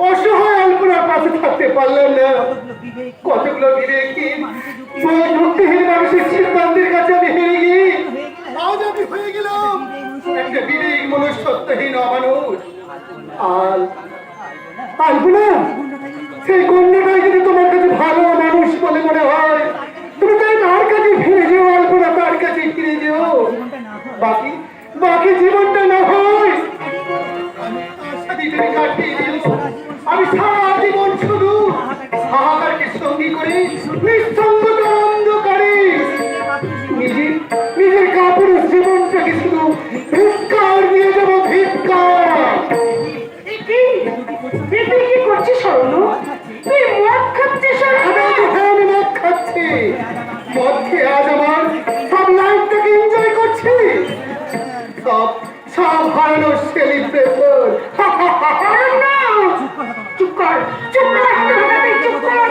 অসহায় আলপনার পাশে থাকতে পারলাম না। কতগুলো বিবেকহীন যুক্তিহীন মানুষের সিদ্ধান্তের কাছে আমি হেরে গিয়ে আজ আমি হয়ে গেলাম একটা বিবেক মনুষ্যত্বহীন অমানুষ। আলপনা, সেই কন্যাটাই যদি তোমার কাছে ভালো মানুষ বলে মনে হয়, তুমি তাই তার কাছে ফিরে যেও। আলপনা, তার কাছে ফিরে যেও। বাকি বাকি জীবনটা না হয় আমি সারা জীবন শুধু হাহাকারকে সঙ্গী করে নিঃসঙ্গতা অন্ধকারে নিজের কাপড় জীবনটাকে শুধু ভিক্ষার নিয়ে যাবো, ভিক্ষার। তুই কি করছিস স্বর্ণ? তুই মদ খাচ্ছিস? আমি মদ খাচ্ছি। মদ খেয়ে আজ আমার সব লাইফটাকে এনজয় করছি। সব হারানোর সেলিব্রেশন। চুপ কর, চুপ কর, চুপ কর।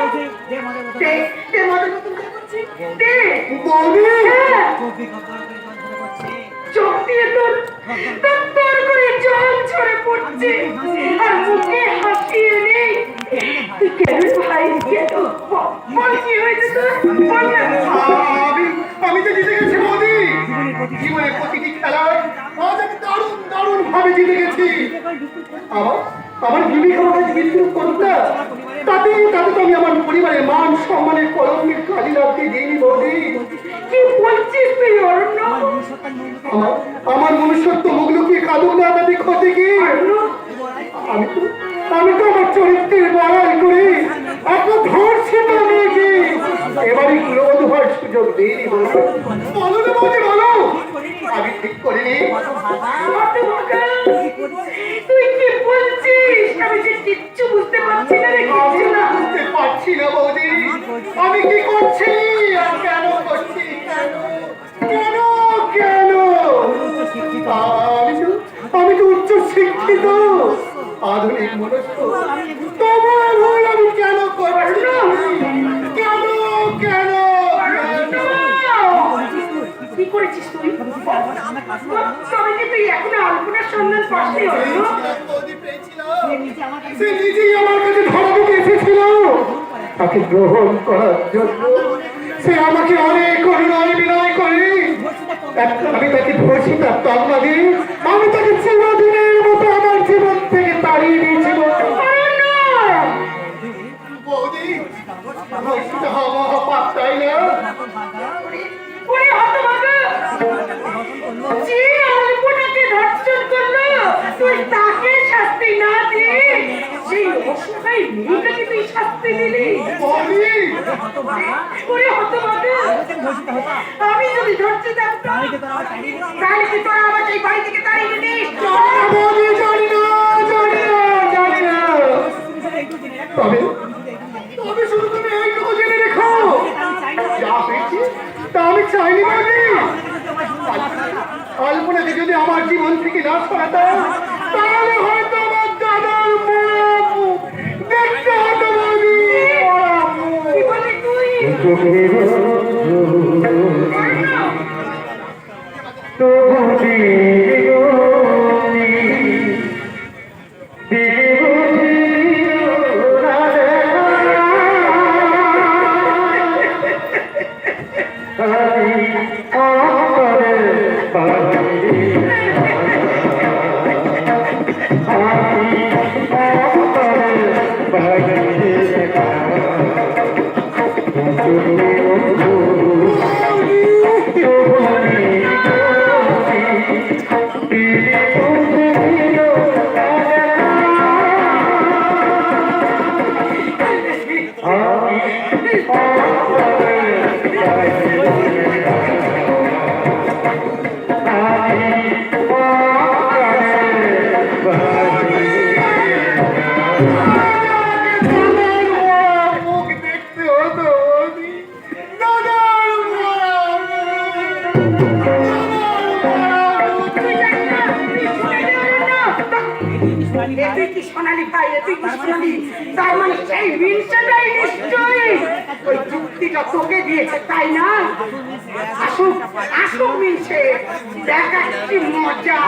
চোখ দিয়ে তোর তোর করে জল ঝরে পড়ছে আর মুখে হাসি নেই। তুই কেন ভাই, কেন? বল কি হয়েছে তোর? বল না। আমি তো জিতে গেছি বৌদি। জীবনের প্রতিটি খেলায় আজ আমি দারুণ দারুণ ভাবে জিতে গেছি। আমার বিবেক আমার কাছে বিদ্রুপ করুক না, তাতে তো আমি আমার পরিবারের মান সম্মানের কলঙ্কের কাজে লাগতে দিইনি বৌদি। কি বলছিস তুই অরণ্য? আমার মনুষ্যত্ব মুখলুকি কাঁদুক না, তাতে ক্ষতি কি? আমি তো আমার চরিত্রের বড়াই করি একটা ধর্ষিত মেয়েকে এবারই ক্রোধ হওয়ার সুযোগ দিইনি। বলো না বৌদি, বলো আমি ঠিক করিনি। তুই কি বলছিস? আমি যে কিচ্ছু বুঝতে পারছি না রে, কিচ্ছু না বুঝতে পারছি না বৌদি আমি কি করছি আর কেন করছি। কেন কেন আমি তো উচ্চ শিক্ষিত আধুনিক মনুষ্য, তবু ভুল আমি কেন করছি? কেন কেন কি করেছিস তুই? তবে যে তুই এখনো আলপনার সন্ধান পাসনি অরণ্য? সে নিজেই আমার কাছে ধরা দিতে এসেছিল তাকে গ্রহণ করার জন্য। সে আমাকে অনেক অনুনয় বিনয় করে আমি তাকে ধর্ষিতা তকমা দিই। আমি তাকে চিরদিনের মতো আমার জীবন থেকে তাড়িয়ে দিয়েছি। বৌদি, ধর্ষিত হওয়া পাপ, তাই না? ওরে হতভাগা, যে আলপনাকে ধর্ষণ করলো তুই তাকে শাস্তি না দিয়ে সেই অসহায় মেয়েটাকে তুই শাস্তি দিলি। ওরে হতভাগা, আমি যদি ধর্ষিত থাকতাম তাহলে কি তোরা আমার সেই বাড়ি থেকে তাড়িয়ে দিস? জানি না, জানি না। তবে শুধু তুমি এইটুকু জেনে রেখো, যা হয়েছে তা আমি চাইনি বৌদি। আলপনাকে যদি আমার জীবন থেকে না সরাতাম তাহলে হয়তো আমার দাদার মুখ দেখতে হতো বৌদি। কি বলি তুই? সোনালী ভাই, তুই কি শুনলি? তার মানে সেই হিংসাটাই নিশ্চয়ই ওই যুক্তিটা তোকে দিয়েছে, তাই না? আসুক আসুক মিলছে, দেখাচ্ছি মজা।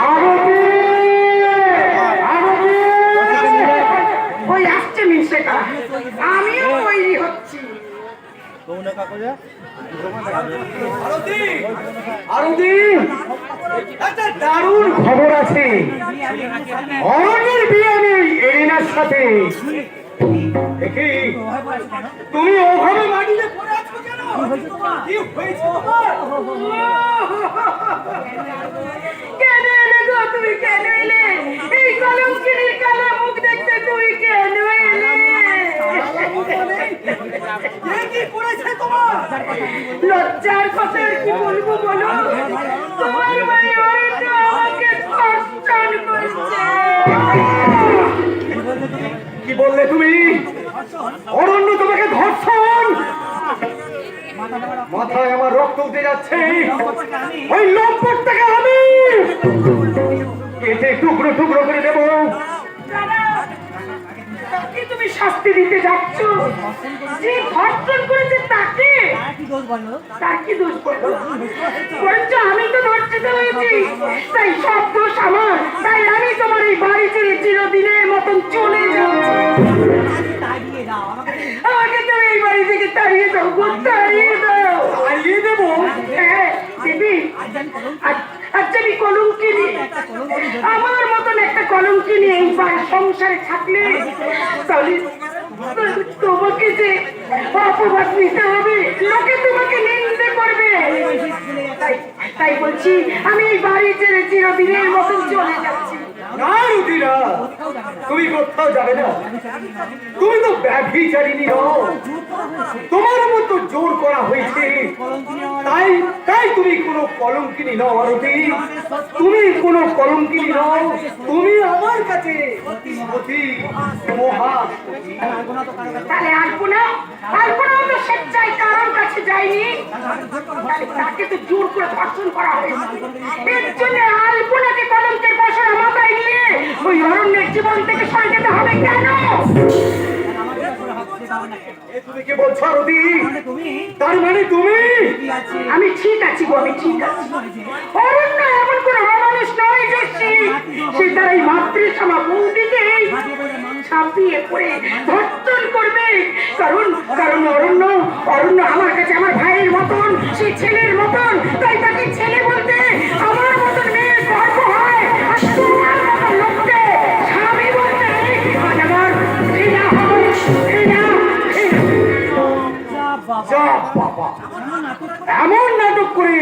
ওই আমিও তৈরি হচ্ছি। আরতি, একটা দারুণ খবর আছে। অরণ্যের বিয়ে নেই এরিনার সাথে। দেখি তুমি ওভাবে মাটিতে পড়ে আছো কেন? কি হয়েছে তোমার? কেন এলে গো তুমি, কেন এলে? এই কলঙ্কিনীর কালো মুখ দেখতে তুমি কেন এলে? লজ্জার কথা আর কি বলবো বলো? তোমার ভাই অরণ্য আমাকে ধর্ষণ করেছে। কি বললে তুমি? অরণ্য তোমাকে ধর্ষণ? মাথায় আমার রক্ত উঠে যাচ্ছে। ওই লম্পটটাকে আমি কেটে টুকরো টুকরো করে দেবো। তাকে তুমি শাস্তি দিতে যাচ্ছ? যে ধর্ষণ করেছে তাকে? তার কি দোষ বলো? বলছ আমি তো ধর্ষিত হয়েছি, তাই সব দোষ আমার। তাই আমি তোমার এই বাড়ি ছেড়ে চিরদিনের মতন চলে যাচ্ছি। আমাকে তুমি এই বাড়ি থেকে তাড়িয়ে দাও গো, তাড়িয়ে দাও। তাড়িয়ে দেবো? হ্যাঁ দিদি, আচ্ছা আমি কলঙ্কিনী, আমার মতন একটা কলঙ্কিনী এই বাড়ির সংসারে থাকলে তাহলে তোমাকে যে অপবাদ নিতে হবে, লোকে তোমাকে নিন্দে করবে। তাই বলছি আমি এই বাড়ি ছেড়ে চিরদিনের মতন চলে যাচ্ছি। না রুদিরা, তুমি কোথাও যাবে না। তুমি তো ব্যভিচারিণী নও। তোমার মতো জোর করা হয়েছে, তাই তাই তুমি কোনো কলঙ্কিনী নও আরতি। তুমি কোনো কলঙ্কিনী নও। তুমি আমার কাছে সতী, মহা সতী। তাহলে আলপনা তো স্বেচ্ছায় কারোর কাছে যায়নি, তাহলে তাকে তো জোর করে ধর্ষণ করা হয়েছে। এর জন্য আলপনাকে কলঙ্কের বসরা মাথায় নিয়ে ওই অরণ্যের জীবন থেকে সরে যেতে হবে কেন? তুমি কি বলছো আরতি? তার মানে তুমি? আমি ঠিক আছি গো, আমি ঠিক আছি। অরণ্য এমন করে অমানুষ নয় যে সে তার এই মাতৃসভা বৌদিকে ছাপিয়ে পড়ে ধর্ষণ করবে। কারণ কারণ অরণ্য আমার কাছে আমার ভাইয়ের মতন, সে ছেলের মতন। তাই তাকে ছেলে বলতে আমার মতন মেয়ের গর্ব হয়, আর তোমার মতন লোককে স্বামী বলতে আজ আমার ঘৃণা হয়, ঘৃণা। যা বাবা, এমন নাটক করে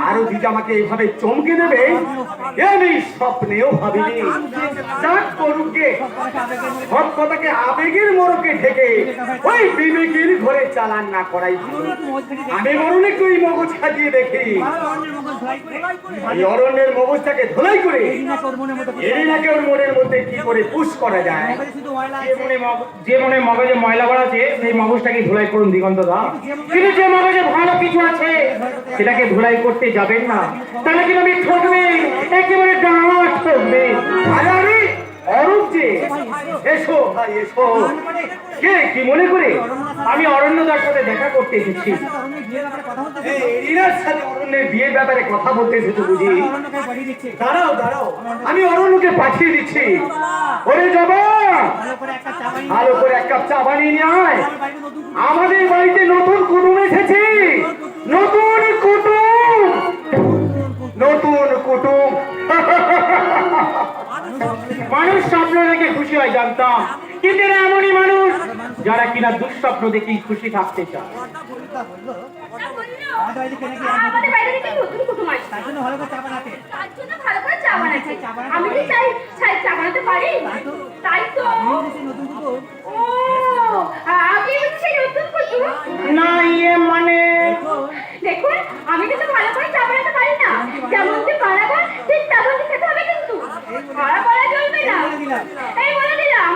আরতি আমাকে এইভাবে চমকে দেবে এ আমি স্বপ্নেও ভাবিনি। যাক করুকে সব কথাকে আবেগের মোড়কে ঢেকে ওই বিবেকের ঘরে চালান না করাই ভালো। আমি বরং একটু ওই মগজ খাটিয়ে দেখি। এই অরণ্যের মগজটাকে ধোলাই করে এরিনাকে ওর মনের মধ্যে কি করে পুশ করা যায়। যে মনে মগজে ময়লা বাড়াচ্ছে সেই মগজটাকে ধুলাই করুন দিগন্ত দা। কিন্তু যে মগজে ভালো কিছু আছে সেটাকে ধুলাই করতে যাবেন না, তাহলে কিন্তু আমি ঠকবে, একেবারে ডাঙাট ঠকবে। আরে আরে অরূপ যে, এসো ভাই এসো। কে কি মনে করে? আমি অরণ্যদার সাথে দেখা করতে এসেছি। এই এরিনার সাথে অরণ্যের বিয়ের ব্যাপারে কথা বলতে এসেছো বুঝি? দাঁড়াও দাঁড়াও, আমি অরণ্যকে পাঠিয়ে দিচ্ছি। ওরে যাবা, ভালো করে এক কাপ চা বানিয়ে নিয়ে আয়। আমাদের বাড়িতে নতুন কুটুম এসেছে। নতুন কুটুম, নতুন কুটুম। মানুষ স্বপ্ন দেখে খুশি হয় জানতাম, কিন্তু এরা এমনই মানুষ যারা কিনা দুঃস্বপ্ন দেখেই খুশি থাকতে চায়। আমাদের বাইরে থেকে নতুন কুটুম আসছে, তার জন্য ভালো করে চা বানাতে। আমি কি চাই চা বানাতে পারি? তাই তো। ও আপনি হচ্ছে সেই নতুন কুটুম? না ইয়ে মানে দেখুন আমি কিন্তু ভালো করে চা বানাতে পারি না। যেমন কি বানাবো ঠিক তেমনই খেতে হবে, কিন্তু খারাপ করা চলবে না। এই বলে দিলাম।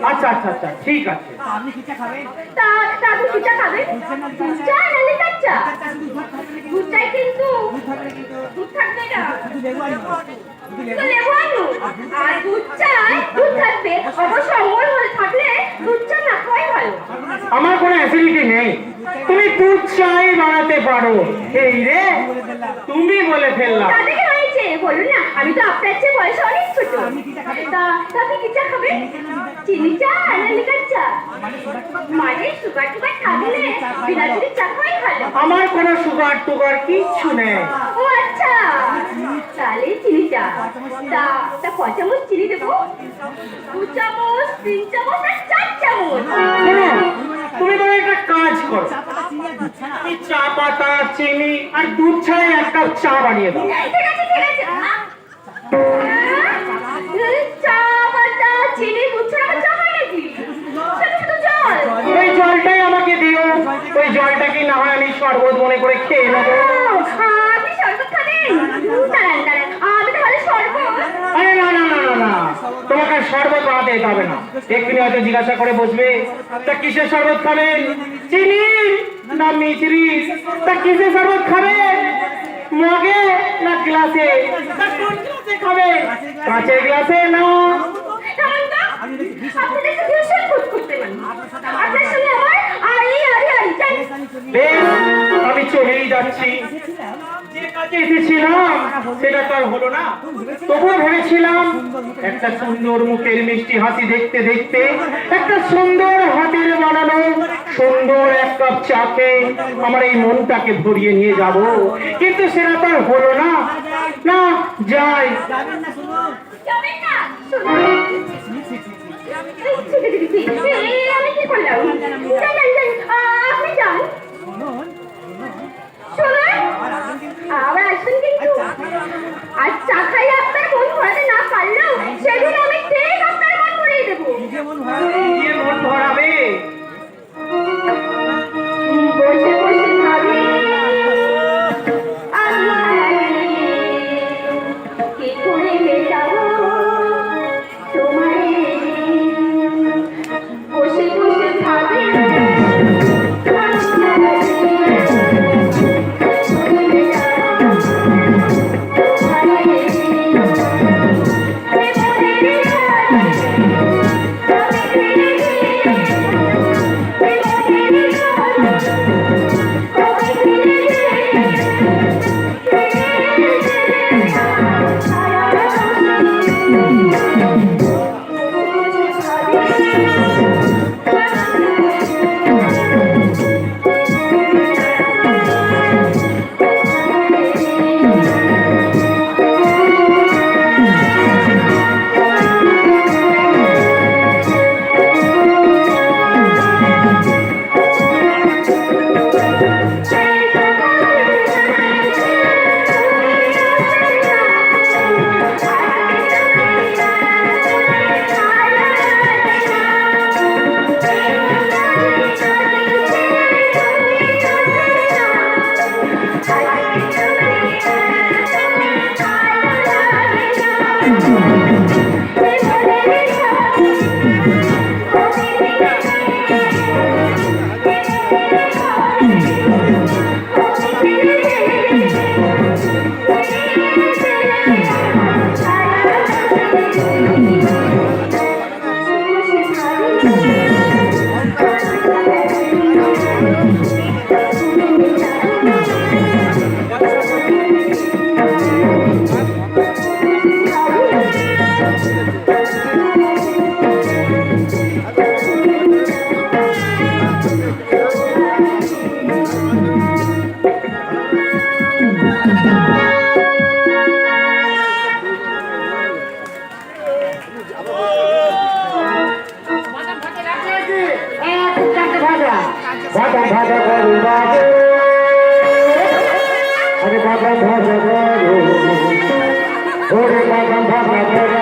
আচ্ছা আচ্ছা আচ্ছা ঠিক আছে। আপনি কি চা খাবেন? তা আপনি কি চা খাবেন? দুধ চা না লিকার চা? দুধ চাই, কিন্তু দুধ থাকবে না। লেবু আনু আর দুধ চাই, দুধ থাকবে। অবশ্য অমল হয়ে থাকলে দুধ চা না খাওয়াই ভালো। আমার কোনো অ্যাসিডিটি নেই, তুমি দুধ চাই বানাতে পারো। এই রে তুমি বলে ফেললাম। তাতে কি হয়েছে বলুন না, আমি তো আপনার চেয়ে বয়সে অনেক ছোট। তা আপনি কি চা খাবেন? চিনি চা না লিকার চা? মানে সুগার টুগার থাকলে বিনা চিনি চা খাওয়াই ভালো। আমার কোনো সুগার টুগার কিচ্ছু নেই। ও আচ্ছা, তাহলে চিনি চা। তা কয় চামচ চিনি দেবো? 2 চামচ, 3 চামচ আর 4 চামচ? শোনো, তুমি কোনো একটা কাজ করো, তুমি চা পাতা, চিনি আর দুধ ছাড়াই 1 কাপ চা বানিয়ে দাও। ঠিক আছে ঠিক আছে। চা পাতা, চিনি, দুধ ছাড়া চা হয় নাকি? শুধু শুধু জল? ওই জলটাই আমাকে দিও, ওই জলটাকে না হয় আমি শরবত মনে করে খেয়ে নেবো। আপনি শরবত খাবেন? দাঁড়ান দাঁড়ান, আমি তাহলে শরবত। আরে না না না না না, তোমাকে আর শরবত বানাতে যেতে হবে না। এক্ষুনি হয়তো জিজ্ঞাসা করে বসবে, তা কিসের শরবত খাবেন? চিনি না মিছরি? তা কিসের শরবত খাবেন? মগে না গ্লাসে? তা কোন গ্লাসে খাবেন? কাঁচের গ্লাসে না? আপনাদের তো ভীষণ খুঁত করতে পারেন। আপনার সঙ্গে আমার বেশ, আমি চলেই যাচ্ছি। যে কাজে এসেছিলাম সেটা তো আর হলো না, তবুও ভেবেছিলাম একটা সুন্দর মুখের মিষ্টি হাসি দেখতে দেখতে একটা সুন্দর হাতের বানানো সুন্দর 1 কাপ চাকে আমার এই মনটাকে ভরিয়ে নিয়ে যাব, কিন্তু সেটা তো আর হলো না। না যাই। যাবেন না? আমি কি করলাম? আপনি যান। শুনুন, আবার আসবেন কিন্তু। আর চা খাইয়ে আপনার মন ভরাতে না পারলেও সেদিন আমি ঠিক আপনার মন ভরিয়ে দেবো। দিয়ে মন ভরাবে? বসে বসে ভাবি আমি কি করে মেটাবো তোমায়। বসে বসে ভাবি ভাজা ভাজা করু বাবু, আরে ভাজা ভাজা করু, ওরে ভাজা ভাজা করু।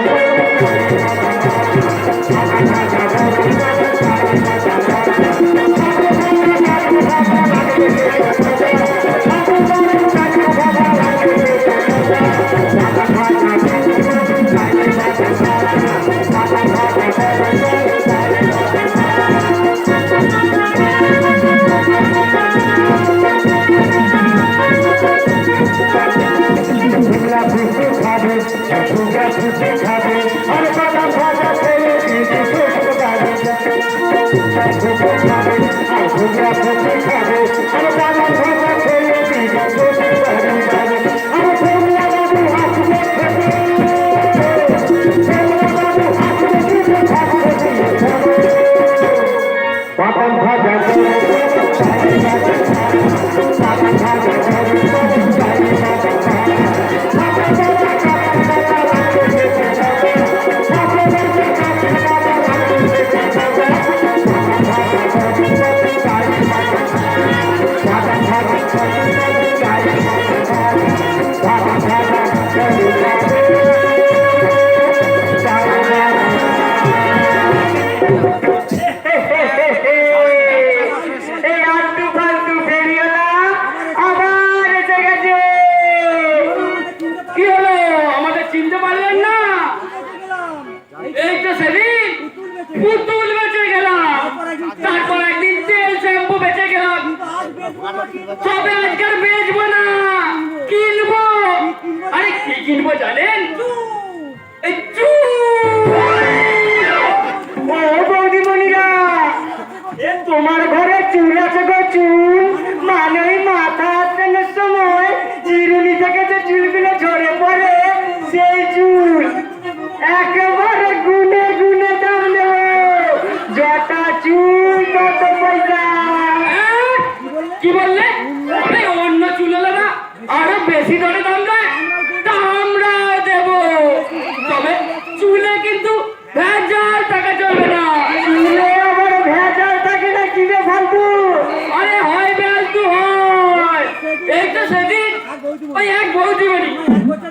তারপর একদিন তেল শ্যাম্পু বেঁচে গেলাম, তবে আজকাল বেচবো না, কিনবো। আরে কি কিনবো জানেন? এই ও বৌদিমণিরা, তোমার ঘরে চুল আছে গো, চুল মানে ওই মাথা আসানোর সময় চিরুনি থেকে যে চুলগুলো ঝরে পড়ে সেই চুল। একেবারে গুনে গুনে দাম দেবো, যটা চুল তত পয়সা। কি বললে? এই অন্য চুলওয়ালারা আরো বেশি দরে দাম দেয়, তা আমরা দেবো। তবে চুলে কিন্তু ভেজাল টাকা চলবে না। চুলে আবার ভেজাল থাকে না কি রে ফালতু? আরে হয় বেলতু হয়। এই তো সেদিন ওই এক বৌদিমণি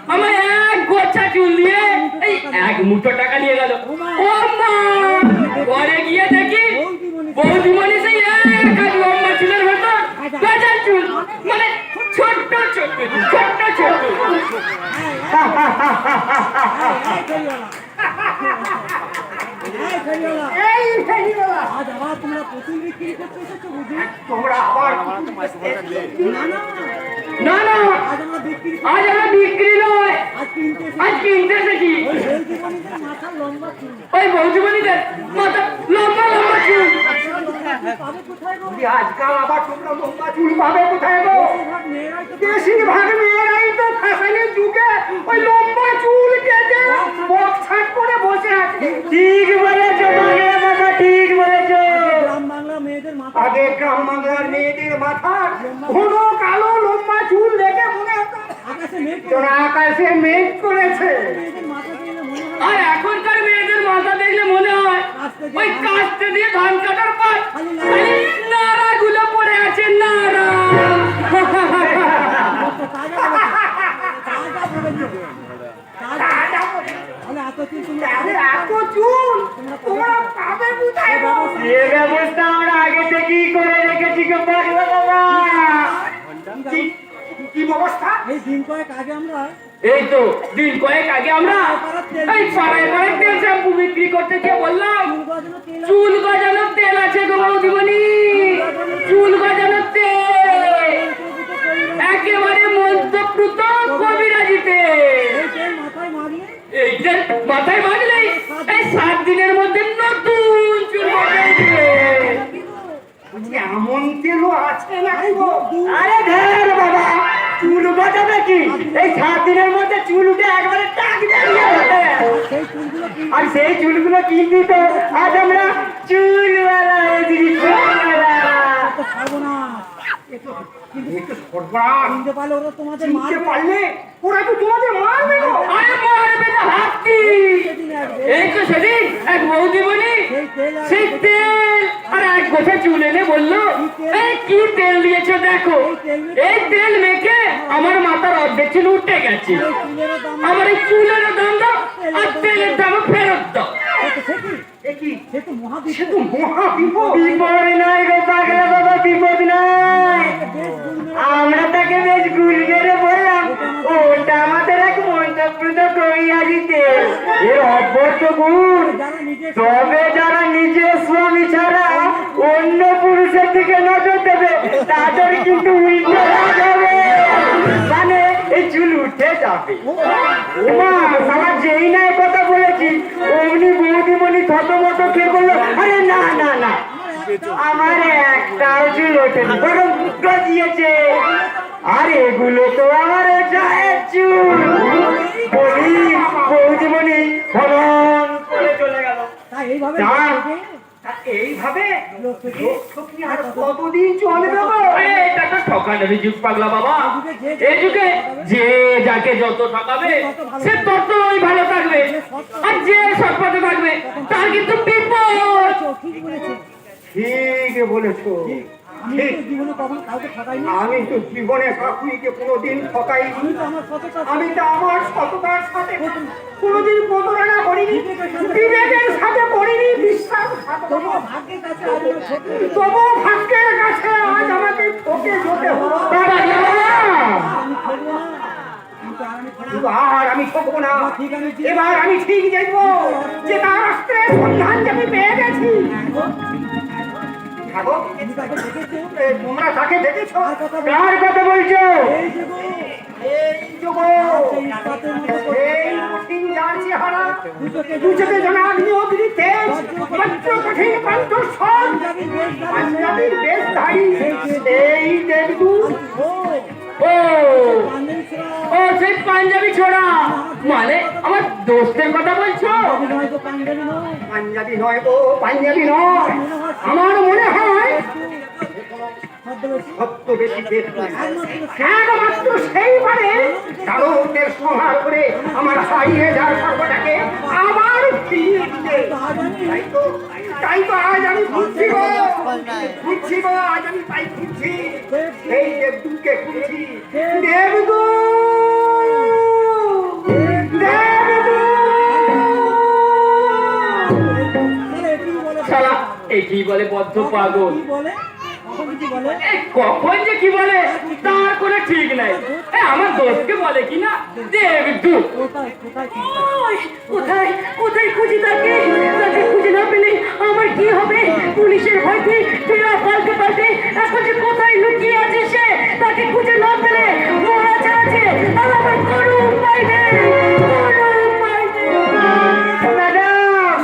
আমার এক গোছা চুল দিয়ে এই এক মুঠো টাকা নিয়ে গেল। ও মা, ঘরে গিয়ে দেখি বৌদিমণি সেই এক লম্বা চুলের ভেতর ভেজাল চুল, মানে ছোট্ট ছোট্ট ছোট্ট ছোট্ট। এই ফেরিওয়ালা, আজ আবার তোমরা প্রচুর বিক্রি করতে এসেছো বুঝি? তোমরা আবার না না, না না, আজ আমরা বিক্রি আজ আমরা বিক্রি নয়, আজ কিনতে এসেছি। আজ কিনতে এসেছি। ওই বৌদিমণিদের মাথার লম্বা চুল ওই বৌদিমণিদের মাথা লম্বা লম্বা চুল। পাবে কোথায় গো? আজকাল আবার তোমরা লম্বা চুল পাবে কোথায় গো? বেশিরভাগ মেয়েরাই তো বেশিরভাগ মেয়েরাই তো ফ্যাশনের যুগে ওই লম্বা চুল কেটে বক্স ছাট করে বসে আছে। ঠিক বলেছো বাংলা কথা, ঠিক বলেছো। গ্রাম বাংলা মেয়েদের মাথা আগে গ্রাম বাংলার মেয়েদের মাথার ঘন কালো লম্বা চুল দেখে মনে হতো আকাশে মেঘ তোরা আকাশে মেঘ করেছে। মেয়েদের মাথা দেখলে মনে হয় আর এখনকার মেয়েদের মাথা দেখলে মনে হয় ওই কাস্তে দিয়ে ধান কাটার পর খালি নাড়া গুলো পড়ে আছে, নাড়া। তাজা বলেছো, তাজা বলেছো। তাহলে এত চুল তোমরা আরে এত চুল তোমরা পাবে কোথায় গো? এ ব্যবস্থা আমরা আগে থেকেই করে রেখেছি গো পাগলা বাবা। কি- কি ব্যবস্থা? এই দিন কয়েক আগে আমরা এই তো দিন কয়েক আগে আমরা এই পাড়ায় পাড়ায় তেল শ্যাম্পু বিক্রি করতে গিয়ে বললাম চুল গজানো তেল চুল গজানোর তেল আছে গো বৌদিমণি, চুল গজানোর তেল, একেবারে মধ্যপ্রুত কবিরাজি তেল। এই তেল মাথায় মারিয়ে এই তেল মাথায় মারলেই এই 7 দিনের মধ্যে নতুন চুল গজায় দিবে। বলছি, এমন তেলও আছে নাকি গো? আরে ধর বাবা, চুল গজাবে কি? এই 7 দিনের মধ্যে চুল উঠে একবারে টাক দাঁড়িয়ে যাবে। সেই চুলগুলো কিনতে আর সেই চুলগুলো কিনবি তো আজ আমরা চুলওয়ালা হয়েছি, চুলওয়ালা। পারবো না। একটু সরবরাহ কিনতে পারলে ওরা তোমাদের চিনতে মারবে। পারলে ওরা তো তোমাদের মারবে গো। আরে মারবে না হাতি। সেদিন আসবে। এই তো সেদিন এক বৌদিমণি সেই তেল আর সেই তেল আর এক গোছা চুল এনে বললো, এই কি তেল দিয়েছো দেখো, এই তেল মেখে আমার মাথার অর্ধেক চুল উঠে গেছে, এই চুলেরও দাম আমার এই চুলেরও দাম দাও আর তেলের দামও ফেরত দাও। কত? সে কি? এ কি? সে তো মহাবিশ্ব। সে তো মহা বিপদ। বিপদ নাই গো পাগলা বাবা, বিপদ নাই। বেশ গুণ আমরা তাকে বেশ গুল মেরে বললাম ওটা আমাদের এক মন্তব্য করিয়াছি তেল, এর অভ্যর্থ গুণ। যারা নিজে তবে যারা নিজের স্বামী ছাড়া অন্য পুরুষের দিকে নজর দেবে তাদের কিন্তু উল্টো রাগ হবে, মানে এই চুল উঠে যাবে। ওমা সারা যেই না এ কথা বলেছি অমনি বৌদিমণি থতমত খেয়ে বললো, আরে না না না, আমার একটাও চুল ওঠেনি, বরং গজিয়েছে। আর এগুলো তো আমার জায়ের চুল। বলি বৌদিমণি ফলন করে চলে গেল। তাই এইভাবে যা। লোকে তা এইভাবে লোককে লোকঠকি আর কতদিন চলবে গো? এটা তো ঠকানোরই যুগ পাগলা বাবা। এই যুগে যে যাকে যত ঠকাবে সে ততই ভালো থাকবে, আর যে সৎপথে থাকবে তার কিন্তু বিপদ। ঠিক বলেছে। ঠিক বলেছো। আমি তো জীবনে কখনো কাউকে ঠকাইনি। আমি তো জীবনে শাশুড়িকে কোনোদিন ঠকাইনি। আমি তো আমার সততা আমি তো আমার সততার সাথে কোনোদিন প্রতারণা করিনি, বিবেকের সাথে করিনি, বিশ্বাসঘাতকতা। তবুও ভাগ্যের কাছে আজ আমার ছোট তবুও ভাগ্যের কাছে আজ আমাকে ঠকে যেতে হলো। পাগলা বাবা। আমি খেলবো না। কিন্তু আর আমি খেলবো না। এবার আমি ঠকবো না। ঠিক আমি এবার আমি ঠিক দেখবো যে তার অস্ত্রের সন্ধান যে আমি পেয়ে গেছি। থাকো। তুমি তাকে দেখেছো? তোমরা তাকে দেখেছো? আর কথা বল। কার কথা বলছো? এই যে গো, এই যুগ সেই ইস্পাতের মতো করে এই কঠিন যার চেহারা দুচোখে দুচোখে যেন আগ্নি অগ্নি তেজ বজ্র কঠিন কণ্ঠস্বর পাঞ্জাবির বেশধারী এই দেবদূত ও ও পাঞ্জাবি ছোড়া। ও সেই পাঞ্জাবি ছোড়া, মানে আমার দোস্তের কথা বলছো? পাঞ্জাবি নয় গো, পাঞ্জাবি নয়। পাঞ্জাবি নয় ও পাঞ্জাবি নয়, আমার মনে হয় ছদ্মবেশী। ছদ্মবেশী দেবদূত একমাত্র একমাত্র সেইবারে দানবদের সংহার করে আমার হারিয়ে যাওয়ার সর্বটাকে আবার ফিরিয়ে দিতে। তাই তো আজ আমি খুঁজছি গো, খুঁজছি গো, আজ আমি তাই খুঁজছি, এই দেবদূতকে খুঁজছি। দেবদূত, দেবদূত। শালা একই বলে বদ্ধ পাগল। কি বলে? কখন কি বলে? এই কখন যে কি বলে তার কোনো ঠিক নাই। আমার দোস্তকে বলে কি না দেবদূত। কোথায় কোথায় কি? ওই, কোথায় কোথায় খুঁজি তাকে? তাকে খুঁজে না পেলে আমার কি হবে? পুলিশের ভয়তে ফেরা পাল্টে পাল্টে এখন যে কোথায় লুকিয়ে আছে সে, তাকে খুঁজে না পেলে মরা আছে আর আমার কোনো উপায় নেই, কোনো উপায় নেই। ম্যাডাম,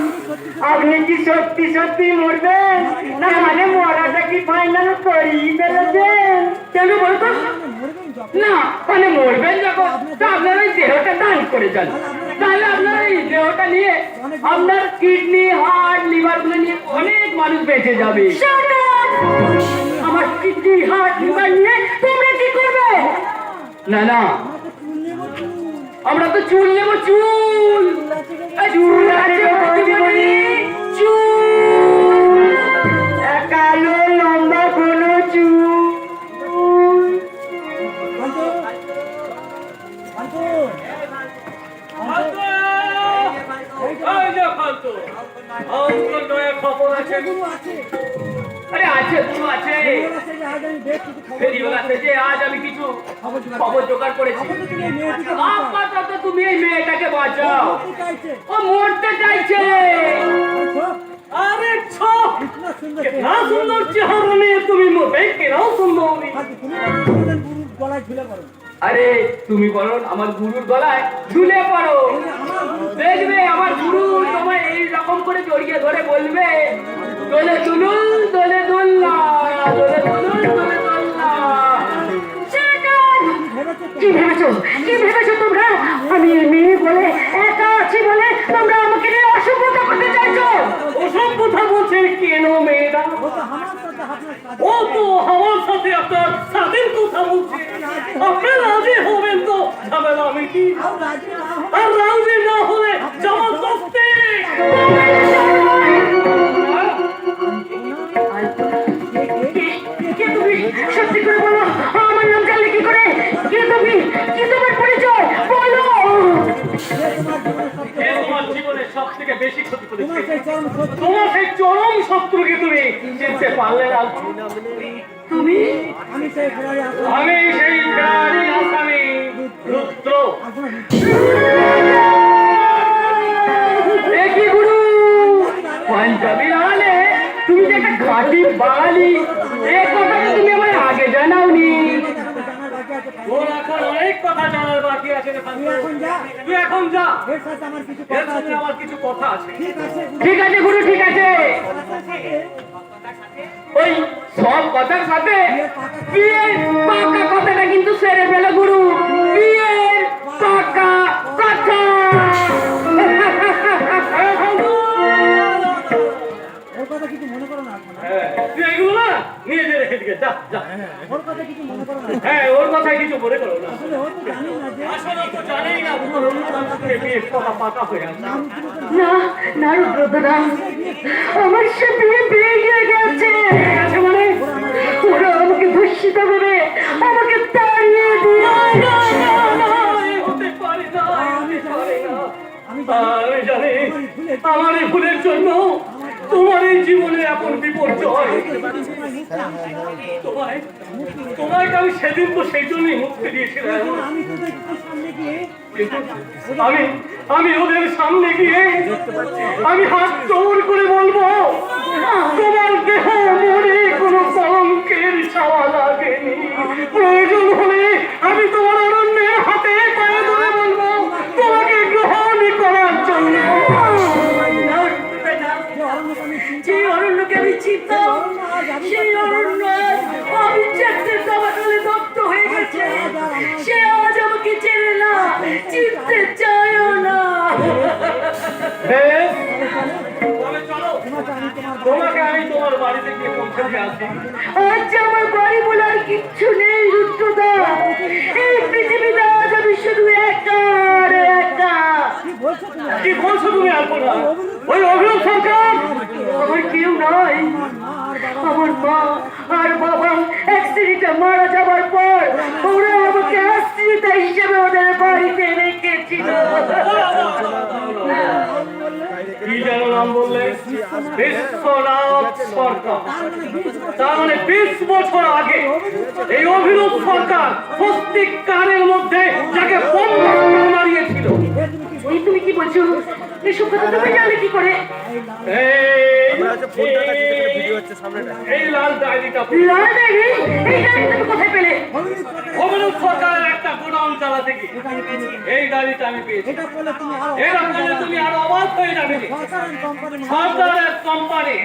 আপনি কি সত্যি সত্যি মরবেন, না মানে মরাটা কি ফাইনাল করেই ফেলেছেন? কেন বলতো? মরবেন যখন। না মানে মরবেন যখন, তা আপনার ওই দেহটা দান করে যান। তাহলে আপনার এই দেহটা নিয়ে আপনার কিডনি, হার্ট, লিভার গুলো নিয়ে অনেক মানুষ বেঁচে যাবে। Shut up! আমার কিডনি হার্ট লিভার নিয়ে তোমরা কি করবে? না না, আমাকে চুল নেবো চুল। আমরা তো চুল নেবো, চুল। এই চুল আছে প্রতিদিনই, চুল। কালো লম্বা কোনো চুল। আনতো আনতো খবর আছে? গুরু আছে। আরে আছে, পুরো আছে। খবর আছে যে আজ আমি বেশ কিছু খবর ফেরিওয়ালা আছে যে আজ আমি কিছু খবর জোগাড় খবর জোগাড় করেছি। আপাতত তুমি এই মেয়েটিকে বাঁচাও। আপাতত তুমি এই মেয়েটাকে বাঁচাও, কি চাইছে? ও মরতে চাইছে। আচ্ছা, আরে ছোপ, ইতনা সুন্দর কেনা সুন্দর চেহারা নিয়ে তুমি মরবে, কেনাও সুন্দর। আজকে তুমি তোমাদের গুরুর গলায় ঝুলে পড়ো। আরে তুমি বলো আমার গুরুর গলায় ঝুলে পড়ো, আমার গুরু দেখবে আমার গুরু তোমায় এই রকম করে জড়িয়ে ধরে বলবে, দোলে দুলুল দোলে দোল্লা, দোলে দুলুল দোলে দোল্লা। ভেবেছো তো? কি ভেবেছো? কি ভেবেছো তোমরা? আমি এই মেয়ে বলে একা আছি বলে তোমরা আমাকে নিয়ে অসভ্যতা করতে চাইছো? ওসব কথা বলছেন কেন মেয়েরা? ও তো আমার সাথে আপনার সাথে ও তো আমার সাথে আপনার স্বাধীন কথা বলছে। আপনি রাজি হবেন তো ঝামেলা মিটি, আর রাজি না হলে আর রাজি না হলে জবরদস্তি। কে তুমি? সত্যি করে বলো, আমার নাম জানলে কি করে? কে তুমি? কি তোমার পরিচয়? বলো। যে তোমার জীবনের সবচেয়ে তোমার জীবনে সব থেকে বেশি ক্ষতি তোমার করেছে সেই চরম সত্য। তোমার সেই চরম শত্রুকে তুমি চিনতে পারলে না। তুমি? আমি সেই ফেরারি আসলাম। আমি সেই ফেরারি আসামি রুদ্র। এ কি গুরু, পাঞ্জাবি নাহলে তুমি যে একটা খাঁটি বাঙালি, এ কথাটা তুমি আমায় আগে জানাওনি। জানার বাকি আছে। তোর এখন অনেক কথা জানার বাকি আছে রে তুই পান্তা। এখন যা। তুই এখন যা, এর সাথে আমার কিছু এর কথা সঙ্গে আছে। আমার কিছু কথা আছে। ঠিক আছে ঠিক আছে গুরু, ঠিক আছে। ওই সব কথার সাথে বিয়ের পাকা কথাটা কিন্তু সেরে ফেল গুরু, বিয়ের পাকা কথা। ওর কথা কিছু মনে করো না এখন। তুই এগুলো না নিয়ে যে রেখে দিকে যা যা। ওর কথা কিছু মনে করো না। হ্যাঁ, ওর কথাই কিছু মনে করো না। আসলে ও তো জানি না যে আসলে তো জানেই না বিয়ের কথা পাকা হয়ে আছে। না, না রুদ্রদা, আমার সে বিয়ে পেয়ে গেছে। আছে মানে ওরা আমাকে ধর্ষিত করে আমাকে তাড়িয়ে দিয়ে না, না, না, এ হতে পারে না, এ হতে পারে না। আমি জানি আমার এই ভুলের জন্য তোমার এই জীবনে এখন বিপর্যয়। তোমায় তোমায় আমি সেদিন তো সেই জন্যই মুক্তি দিয়েছিলাম। আমি তো একটু সামনে গিয়ে কিন্তু আমি ওদের সামনে গিয়ে আমি হাত জোর করে বলবো, তোমার দেহ মরে চিনতাম সেই অরণ্য অবিচ্ছেদের দাবানলে দগ্ধ হয়ে গেছে। সে আজ আমাকে চেনে না, চিনতে চায়ও না। বেশ, তবে চলো, তোমাকে আমি তোমার বাড়িতে গিয়ে পৌঁছে দিয়ে আসি। আজ আমার বাড়ি বলে আর কিচ্ছু নেই রুদ্রদা। এই পৃথিবীতে আজ আমি শুধু একা আর একা। কি বলছো তুমি আলপনা? ওই অভিনব সরকার আমার কেউ নয়, আমার মা আর বাবা অ্যাক্সিডেন্টে মারা যাবার পর ওরা আমাকে আশ্রিতা হিসেবে ওদের বাড়িতে রেখেছিল। কি যেন নাম বললে? বিশ্বনাথ সরকার। তার মানে 20 বছর আগে এই অভিনব সরকার প্রত্যেককারের মধ্যে যাকে বন্ধ মারিয়েছিল। এই তুমি কি বলছো? এসব কথা তুমি জানলে কি করে? এই লাল ডায়েরিটা লাল ডায়েরি? এই ডায়েরি তুমি কোথায় পেলে? অভিনব সরকারের একটা গোডাউন চালাতে গিয়ে এই ডায়েরিটা আমি পেয়েছি। এটা পেলে তুমি আরো অবাক হয়ে যাবে। সরকারের কোম্পানি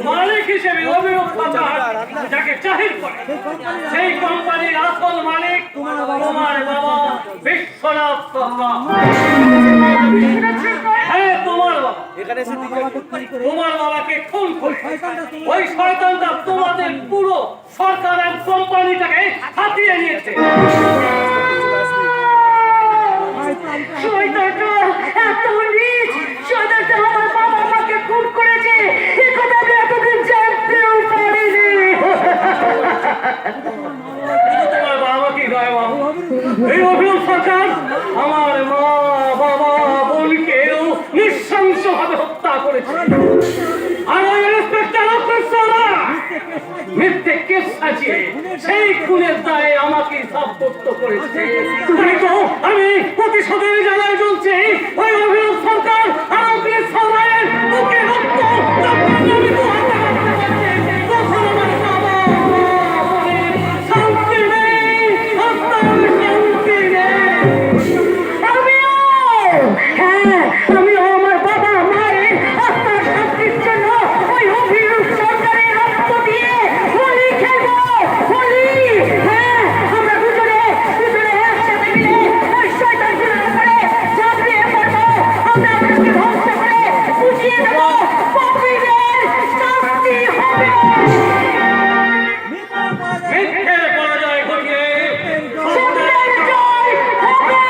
মালিক হিসেবে অভিনব সরকার যাকে জাহির করে, সেই কোম্পানির আসল মালিক তোমার বাবা বিশ্বনাথ সরকার। হ্যাঁ, তোমার বাবা। তোমার বাবাকে খুন করে ওই শয়তানটা তোমাদের পুরো সরকার আর কোম্পানিটাকে হাতিয়ে নিয়েছে। শয়তানটা এত নীচ, শয়তানটা আমার বাবা মাকে খুন করেছে। এ কথা আমি এতদিন জানতেও পারিনি। তোমার বাবা কি গায়ে বাবু? এই অভিনব সরকার আমার মা বাবা বোনকেও নৃশংসভাবে হত্যা করেছে। আর ওই ইন্সপেক্টর অফিসাররা মিথ্যে কেস সাজিয়ে সেই খুনের দায়ে আমাকে সাব্যস্ত করেছে। তাই তো আমি প্রতিশোধের জ্বালায় জ্বলছি। ওই অভিনব সরকার আমাকে সবাই বুকে রক্ত আমি তো হাতে রাখতে পারছি। তখন আমার বাবা বোনের শান্তি নেই, আত্মার শান্তি নেই। আমিও আমার বাবা মায়ের আত্মার শান্তির জন্য ওই অভিনব সরকারের রক্ত দিয়ে হোলি খেলবো। হোলি, হ্যাঁ, আমরা দুজনে একসাথে মিলে ওই শয়তানগুলোর উপরে ঝাঁপিয়ে পড়বো। আমরা আপনাকে ধ্বংস করে বুঝিয়ে দেবো পাপীদের শাস্তি হবে। মিথ্যের পরাজয় ঘটিয়ে সত্যের জয় হবে।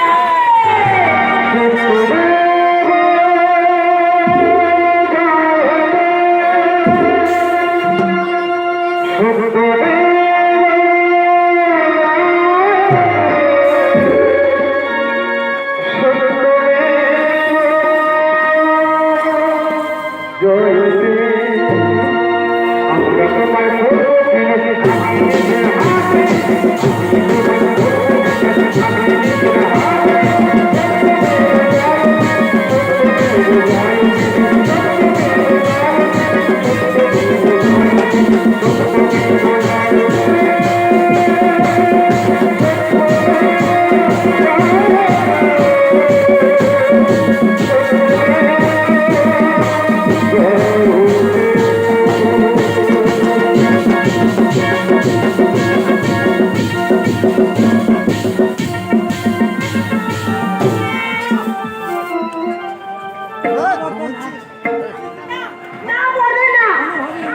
না বলবে না,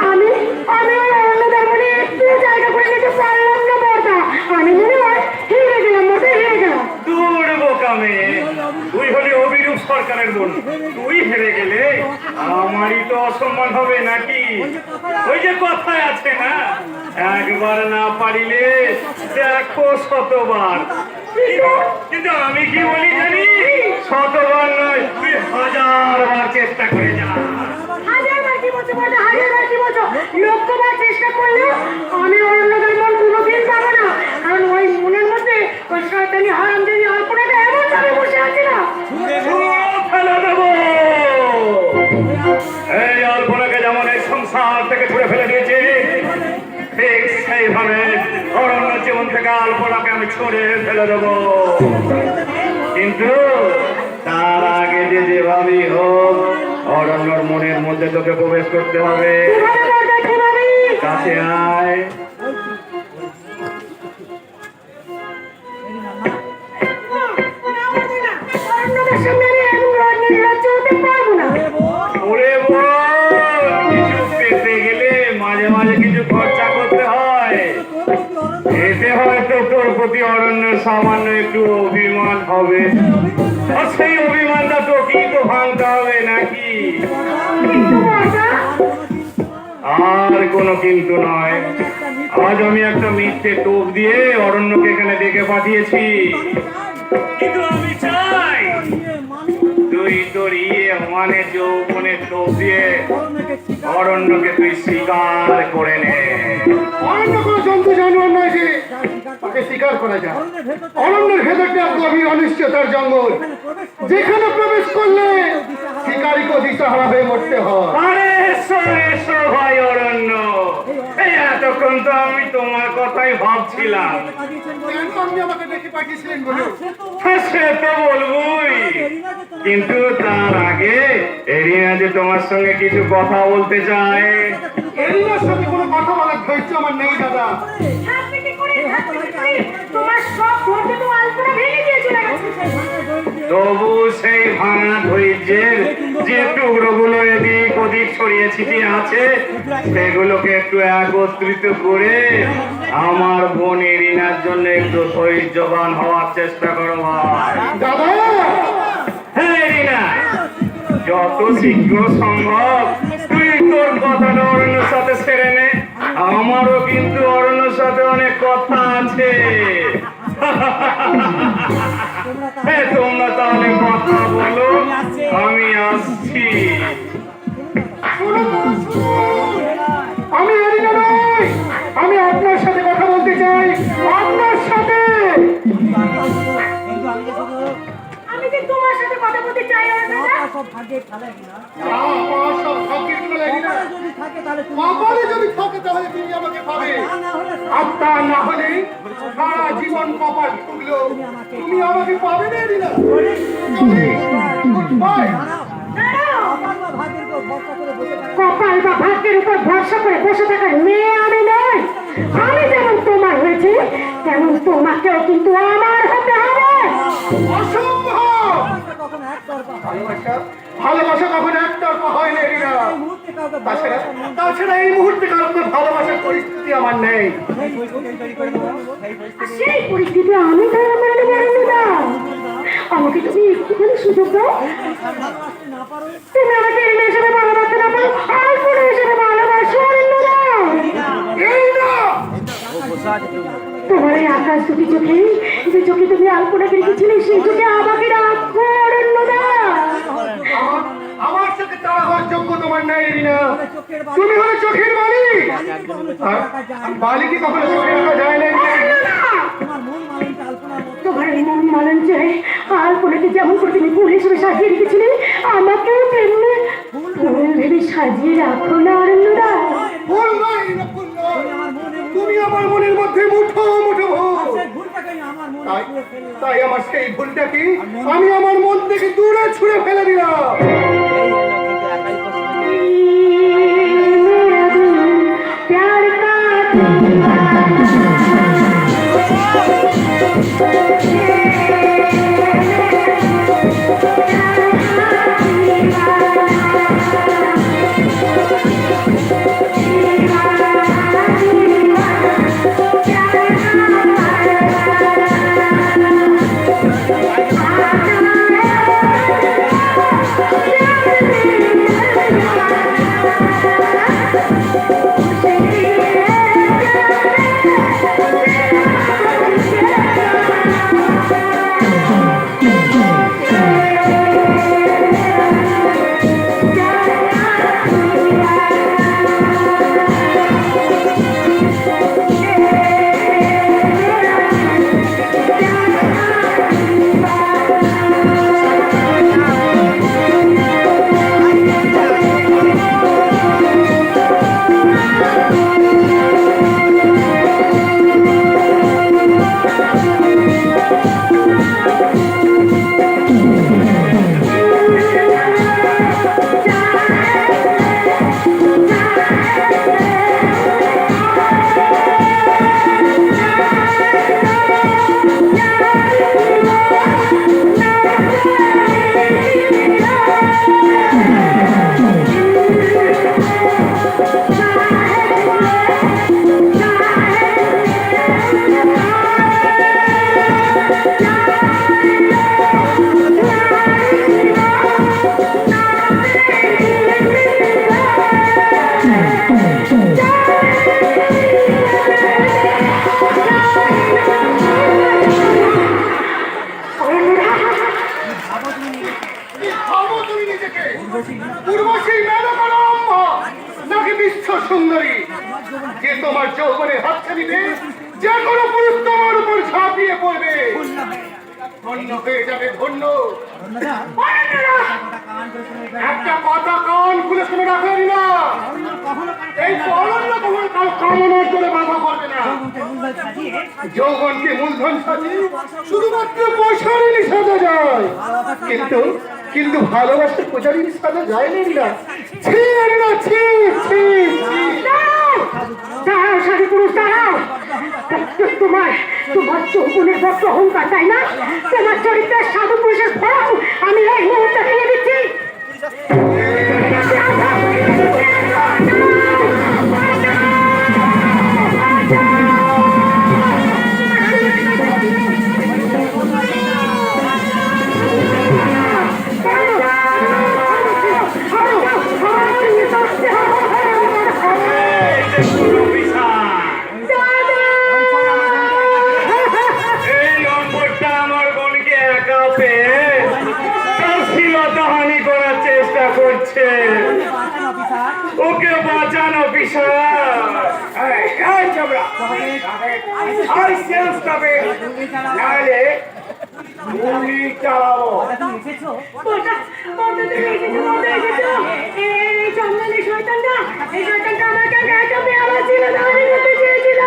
আমি ওই অন্যদের মনে একটু জায়গা করে নিতে পারলাম না বর্দা। আমি মনে হয় হেরে গেলাম, মতো হেরে গেলাম। দূর বোকা মেয়ে, তুই হলি অভিরূপ সরকারের বোন, তুই হেরে গেলে আমারই তো অসম্মান হবে নাকি? ওই যে কথায় আছে না, একবার না পারিলে দেখো শতবার। কিন্তু আমি কি বলি জানি, শতবার নয়, তুই 1000 বার চেষ্টা করে যা। হাজারবার কি বলছো বর্দা, হাজারবার কি বলছো? লক্ষ্যবার চেষ্টা করলে আমি অন্যদের মন কোনোদিন পাবো না। কারণ ওই মনের মধ্যে ওই শয়তানি হারামজাদি অল্পনাটা এমন ভাবে বসে আছে না। ফেলে দেবো। এই অল্পনাকে যেমন এই সংসার থেকে ছুড়ে ফেলে দিয়েছে, ঠিক সেইভাবে অরণ্য জীবন থেকে অল্পনাকে আমি ছুড়ে ফেলে দেবো। কিন্তু তার আগে যেভাবেই হোক অরণ্যর মনের মধ্যে তোকে প্রবেশ করতে হবে। কিভাবে বর্দা, কিভাবে? প্রতি অরণ্য সামান্য একটু অভিমান হবে, আর সেই অভিমানটা তো কি তো ভাঙতে হবে নাকি? কিন্তু মজা আর কোনো কিন্তু নয়, আজ আমি একটা মিথ্যে টোপ দিয়ে অরণ্যকে এখানে ডেকে পাঠিয়েছি, কিন্তু আমি চাই তুই তোর মানে যৌবনের টোপ দিয়ে অরণ্যকে তুই স্বীকার করে নে। অরণ্য কোনো জন্তু জানোয়ার নয় যে তাকে স্বীকার করা যায়। অরণ্যের ভেতরটা গভীর অনিশ্চয়তার জঙ্গল, যেখানে প্রবেশ করলে শিকারীকে দিশাহারা হয়ে মরতে হয়। আরে এসো এসো ভাই অরণ্য, এই এতক্ষণ তো আমি তোমার কথাই ভাবছিলাম। কেন আপনি আমাকে ডেকে পাঠিয়েছিলেন বলুন? হ্যাঁ, সে তো বলবই, কিন্তু তার আগে এরিনা যে তোমার সঙ্গে কিছু কথা বলতে চায়। এরিনার সাথে কোনো কথা বলার ধৈর্য আমার নেই দাদা। হাসপিটি করে তোমার সব ধৈর্য তো আলপনা ভেঙে দিয়ে চলে গেছে। তবু সেই ভাঙা ধৈর্যের যে টুকরোগুলো এদিক ওদিক ছড়িয়ে ছিটিয়ে আছে, সেগুলোকে একটু একত্রিত করে আমার বোন এরিনার জন্য একটু ধৈর্যবান হওয়ার চেষ্টা করো ভাই। দাদা হ্যাঁ এরিনা, যত শীঘ্র সম্ভব তুই তোর কথাটা অরণ্যের সাথে সেরে নে। আমারও কিন্তু অরণ্যের সাথে অনেক কথা আছে। হ্যাঁ, তোমরা তাহলে কথা বলো, আমি আসছি। আমি এরিনা নই, আমি আপনার সাথে কথা বলতে চাই, আপনার সাথে। আমি যে তোমার সাথে কথা বলতে চাই না দাদা। সব ভাগ্যের খেলা কিনা আমার সব ভাগ্যের খেলা এরিনা। যদি থাকে তাহলে তুমি কপালে যদি থাকে তাহলে তুমি আমাকে পাবে, না হলে আর তা না হলে সারা জীবন কপাল খুললো তুমি আমাকে পাবে না এরিনা। Goodbye. দাঁড়াও, আমার বা ভাগ্যের উপর ভরসা করে বসে থাকা কপাল বা ভাগ্যের উপর ভরসা করে বসে থাকার মেয়ে আমি নই। আমি যেমন তোমার হয়েছে তেমন তোমাকেও কিন্তু আমার হতে হবে। অসম্ভব। কখনো একতরফা হয় ভালোবাসা ভালোবাসা কখনো একতরফা হয় না এরিনা। এই মুহূর্তে কাউকে তাছাড়া তাছাড়া এই মুহূর্তে কাউকে ভালোবাসার পরিস্থিতি আমার নেই। আর সেই পরিস্থিতি আমি ধরে মেনে নেব না। আমাকে তুমি একটুখানি সুযোগ দাও। ভালোবাসতে না পারো তুমি আমাকে এই মেয়ে হিসেবে ভালোবাসতে না পারো, আর কোনো হিসেবে ভালোবাসো অরিন্দম। এরিনা তোমার এই আকাশ দুটি চোখে, যে চোখে তুমি আলপনাকে রেখেছিলে, সেই চোখে আমাকে রাখো অরণ্যদা। আমার চোখে তারা হওয়ার যোগ্য তোমার নেই এরিনা। চোখের তুমি হলে চোখের মালিক। আর বালিকে কখনো চোখে রাখা যায় না। তোমার মন মালিনটা আলপনার মতো তোমার এই মন মালন চাই, আলপনাকে যেমন করে তুমি ফুল হিসেবে সাজিয়ে রেখেছিলে, আমাকেও তেমনি ফুল ভেবে সাজিয়ে রাখো না অরণ্যদা। ভুল নয় এরিনা, ভুল নয়। আমার মনে তুমি আমার মনের মধ্যে মুঠো মুঠো ভুল। সেই ভুলটাকে আমার মনে তাই ছুঁয়ে ফেললাম তাই আমার সেই ভুলটাকে আমি আমার মন থেকে দূরে ছুঁড়ে ফেলে দিলাম। मेरा दिल प्यार का কি ভাবো তুমি নিজেকে? উর্বশী মেনকা রম্ভা নাকি বিশ্ব সুন্দরী যে তোমার যৌবনে হাতছানি দিয়ে যে কোনো পুরুষ তোমার উপর ঝাঁপিয়ে পড়বে, ধন্য হয়ে যাবে ধন্য। একটা কথা কান খুলে শুনে রাখেন না, এই অরণ্য কখনো কারো কামনার জন্য বাধা করবে না। যৌবনকে মূলধন সাজিয়ে শুধুমাত্র পয়সারই সাজা যায়, কিন্তু কিন্তু ভালোবাসার পূজারই সাজা যায় না। ছি না, ছি ছি ছি। দাঁড়াও সাধু পুরুষ, দাঁড়াও। তোমার তোমার যৌবনের বড় অহংকার, তাই না? তোমার চরিত্রের সাধু পুরুষের ফল আমি এই মুহূর্তে দিয়ে দিচ্ছি। এই লম্পটটা আমার বোনকে একা পেয়ে তার শ্লীলতাহানি করার চেষ্টা করছে। ওকে বাঁচান অফিসার। গুলি চালাবো। এই চন্দনের শয়তানটা, এই শয়তানটা আমাকে গায়ে পেয়ে আমার ছিল দাঁড়িয়ে যেতে চেয়েছিল।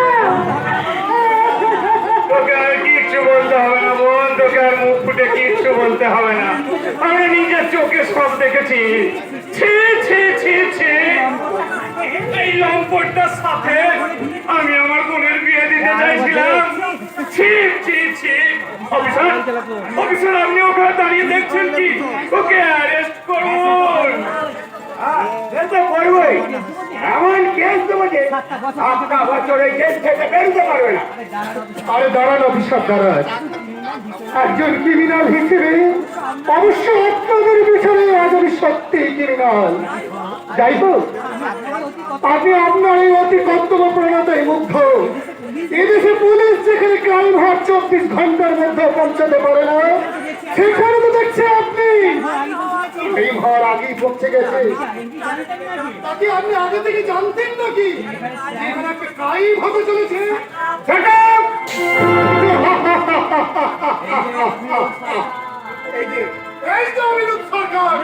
তোকে আর কিচ্ছু বলতে হবে না বোন, তোকে আর মুখ ফুটে কিচ্ছু বলতে হবে না। আমি নিজের চোখে সব দেখেছি। ছি ছি ছি ছি, এই লম্পটটার সাথে আমি আমার বোনের বিয়ে দিতে চাইছিলাম। ছি ছি ছি। অফিসার, অফিসার আপনি ওখানে দাঁড়িয়ে দেখছেন কি? ওকে অ্যারেস্ট করুন। করবোই, এমন কেস তোমাকে 7টা বছর এই জেল থেকে বেরোতে পারবে না। আরে দাঁড়ান অফিসার, দাঁড়ান। একজন ক্রিমিনাল হিসেবে অবশ্য আপনাদের বিচারে আজ আমি সত্যিই ক্রিমিনাল। যাই হোক, আপনি আপনার এই অতি কর্তব্য প্রণতায় মুগ্ধ। এদেশে পুলিশ যেখানে ক্রাইম হার 24 ঘন্টার মধ্যে পৌঁছাতে পারে না, সেখানে তো দেখছি আপনি এই ভার আগেই পৌঁছে গেছে। তাকে আপনি আগে থেকে জানতেন নাকি এখানে একটা ক্রাইম হতে চলেছে? এই তো অমিরুদ্ধ সরকার,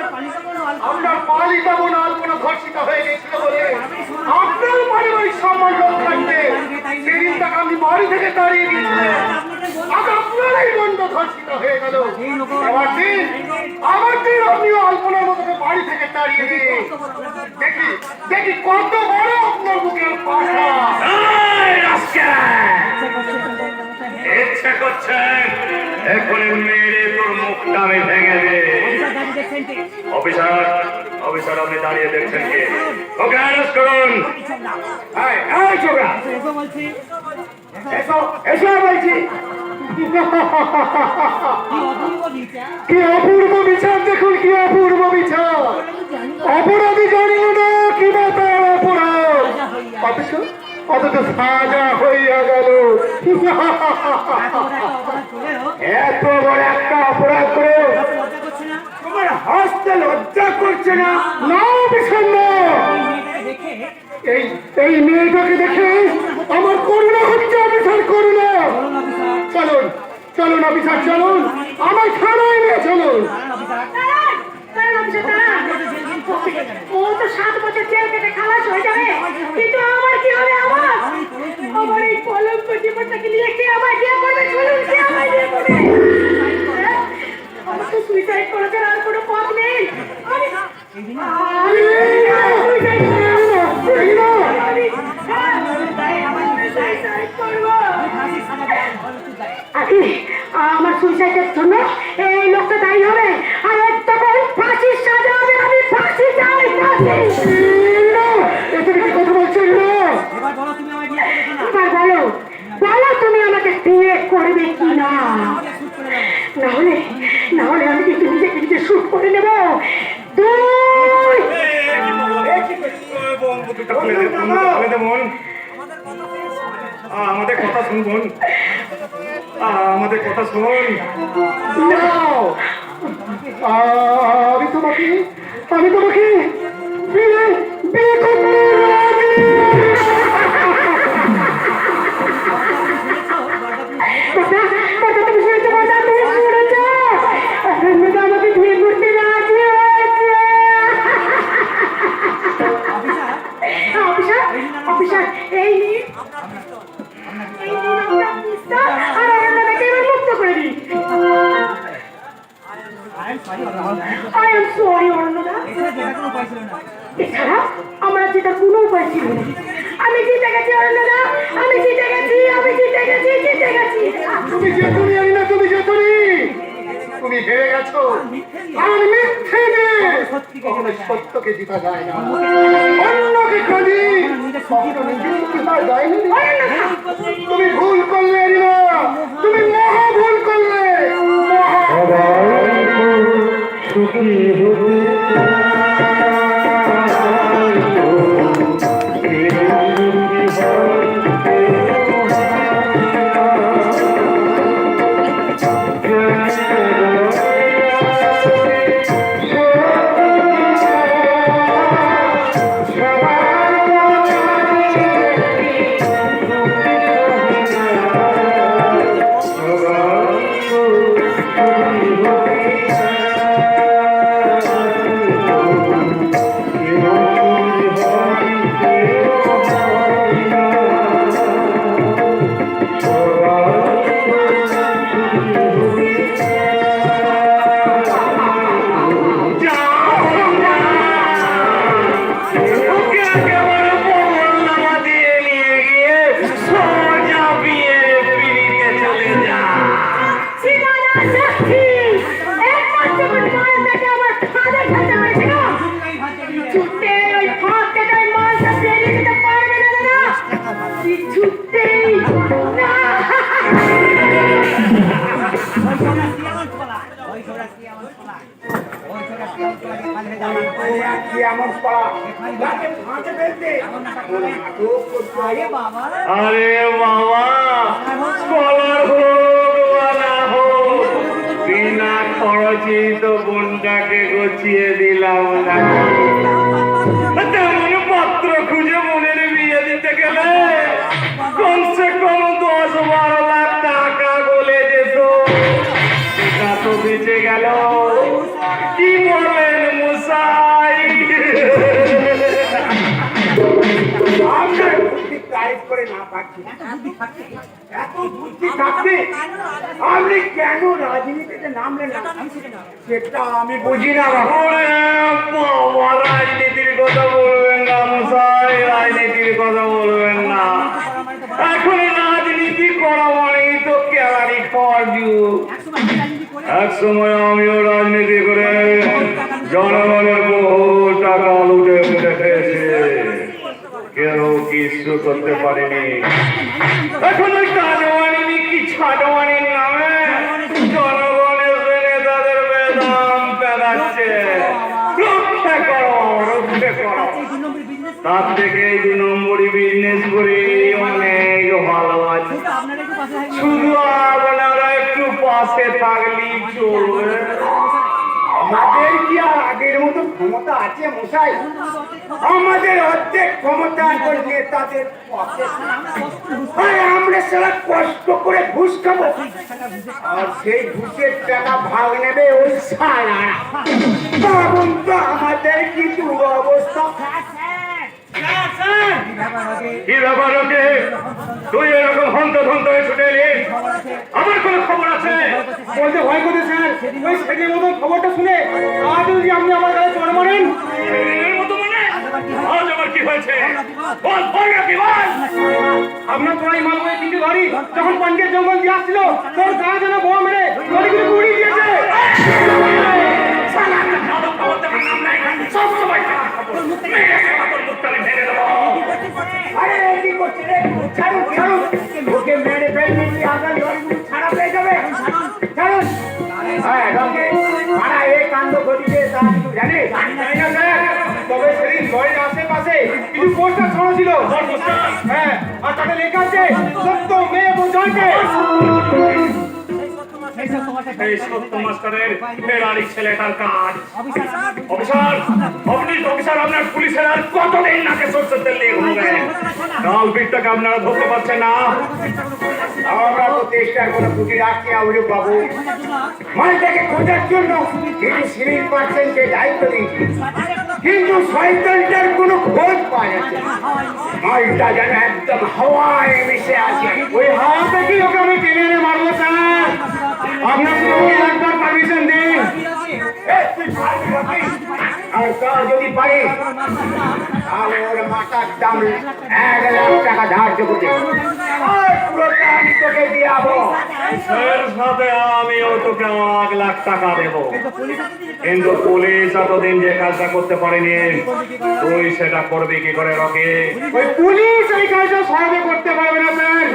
আপনার পালিতা বোন আলপনা ধর্ষিত হয়ে গেছিল বলে আপনার পারিবারিক সম্মান রক্ষার্থে সেদিন তাকে আপনি বাড়ি থেকে তাড়িয়ে দিয়েছিলেন। আজ আপনার এই বোনটা ধর্ষিত হয়ে গেল। আমার দিন আপনিও আলপনার মতো বাড়ি থেকে তাড়িয়ে দিয়ে দেখি দেখি কত বড় আপনার বুকের পাশা। ইচ্ছে করছে এখনই মেরে তোর মুখটা আমি ভেঙে দে। অফিসার, অফিসার আপনি দাঁড়িয়ে দেখছেন কি? ওকে অ্যারেস্ট করুন। এই ছোকরা, এসো এসো বলছি। কি অপূর্ব বিচার দেখুন, কি অপূর্ব বিচার। অপরাধী জানিও না কিবা তার অপরাধ, অথচ সাজা হইয়া গেল। এত বড় একটা অপরাধ করে তোমার হাসতে লজ্জা করছে না? না বিষণ্ণ, এই মেয়েটাকে দেখে আমার করুণা হচ্ছে অফিসার, করুণা। চলুন চলুন অফিসার, চলুন আমার থানায় নিয়ে চলুন। ও তো 7 বছর জেল কেটে খালাস হয়ে যাবে, কিন্তু আমার কি হবে? আমার এই কলঙ্ক জীবনটাকে নিয়ে কে আমার বিয়ে করবে? শুনুন, কে আমার বিয়ে করবে? আমার তো সুইসাইড করার আর কোনো পথ নেই। আমার সুইসাইডের জন্য এই লোকটা দায়ী হবে, আর এর তখন ফাঁসির সাজা হবে। আমি ফাঁসি চাই, ফাঁসি। কথা বলছেন না? এবার বলো বলো তুমি আমাকে বিয়ে করবে কি না? না হলে আমি কিন্তু নিজেকে নিজে শুট করে নেব। 2 আমাদের মন আমাদের কথা শুন বোন, আমাদের কথা শোন। নাও, আমি তোমাকে বিয়ে বিয়ে করতে রাজি। আমাকে বিয়ে করতে রাজি হয়েছে। অফিসার এই নিন আপনার পিস্তল আর অরণ্যটাকে এবার মুক্ত করে দিন। I am sorry, অরণ্যদা। এছাড়া আমার যেটা কোনো উপায় ছিল না। আমি জিতে গেছি অরণ্যদা, আমি জিতে গেছি। তুমি জেতুনি আমি না, তুমি জেতুনি, তুমি হেরে গেছো। আর মিথ্যে দিয়ে কখনো সত্যকে জিতা যায় না। অন্যকে কাঁদি কখনো নিজেকে জিতা যায়নি। তুমি ভুল করলে রিনা, তুমি মহা ভুল করলে। আরে বাবা, স্কলার হোক বা না হোক, বিনা খরচেই তো বোনটাকে গছিয়ে দিলাম না। তেমন পাত্র খুঁজে বোনের বিয়ে দিতে গেলে কমসে কম 10-12 লাখ টাকা বলে যেত। সেটা তো বেঁচে গেল। কি বলেন মশাই? করে না পাচ্ছি, এত বুদ্ধি থাকতে আপনি কেন রাজনীতিতে নামলেন না সেটা আমি বুঝি না। বাবা, রাজনীতির কথা বলবেন না মশাই, রাজনীতির কথা বলবেন না। এখন রাজনীতি করা মানেই তো ক্যালারি খাওয়ার যুগ। এক সময় আমিও রাজনীতি করে জনগণের বহু টাকা লুটে ফুটে খেয়েছি, কেউ কিছু করতে পারেনি। এখন ওই কাজওয়ানি কি ছাড়ওয়ানির নামে জনগণের নেতাদের বেদাম পেদাচ্ছে। রক্ষা করো। তার থেকে এই 2 নম্বরই বিজনেস করে অনেক ভালো আছে। শুধু আপনারা একটু পাশে থাকলেই চলবে। আমাদের কি আর আগের মতো ক্ষমতা আছে মশাই? আমাদের অর্ধেক ক্ষমতা এখন নেতাদের পক্ষে। আর আমরা সারা কষ্ট করে ঘুষ খাবো, আর সেই ঘুষের টাকা ভাগ নেবে ওই সারা। তখন তো আমাদের কি দুরবস্থা। কি ব্যাপার ওকে? তুই এরকম হন্ত হয়ে ছুটে এলি? আমার কোনো খবর আছে? বলতে ভয় করে স্যার, ওই সেদিনের মতো খবরটা শুনে আজ যদি আপনি আমার কাছে চড় মারেন। এর মতো মানে? আজ আবার কি হয়েছে? বল নাকি বল। আপনার তোরাই মালবো 3টে গাড়ি যখন পঞ্চায়েত জঙ্গল দিয়ে আসছিল, তোর গা যেন বোমা মেরে গাড়িগুলো উড়িয়ে দিয়েছে। আরে কি করছে রে? ছাড়ুন ছাড়ুন, ওকে মেরে ফেললে কি আগার লরিগুলো ছাড়া পেয়ে যাবে? ছাড়ুন। হ্যাঁ রকে মারা এই কাণ্ড ঘটিছে তা কিছু জানে? তবে সেদিন লরির আশেপাশে কিছু পোস্টার ছাড়া ছিল। হ্যাঁ, আর তাতে লেখা আছে সত্য মেয়ে বোঝাকে। এই সত্য মাস্টারের ফেরারি ছেলেটার কাজ। অফিসার, অফিসার আপনার পুলিশের আর কতদিন নাকে সরষের তেল দিয়ে ঘুরবেন? কালপিটটাকে আপনারা ধরতে পারছেন না। আমরা তো চেষ্টার কোনো ত্রুটি রাখছি না অভিযোগ বাবু। মালটাকে খোঁজার জন্য কিছু সিভিল পার্সনকে দায়িত্ব দিয়েছি, কিন্তু শয়তানটার কোনো খোঁজ পাওয়া যাচ্ছে না। মালটা যেন একদম হাওয়ায় মিশে আছে। ওই হাওয়া থেকে ওকে আমি টেনে এনে মারবো স্যার। আপনার সঙ্গে একবার পারমিশন দিন। তুই পারবি নাকি? আর তা যদি পারিস তাহলে ওর মাথার দাম 1,00,000 টাকা ধার্য করতে, আর পুরোটা আমি তোকে দিয়ে যাবো। এর সাথে আমিও তোকে 1,00,000 টাকা দেবো। কিন্তু পুলিশ এতদিন যে কাজটা করতে পারেনি, তুই সেটা করবি কি করে রকি? ওই পুলিশ এই কাজটা সহজে করতে পারবে না স্যার।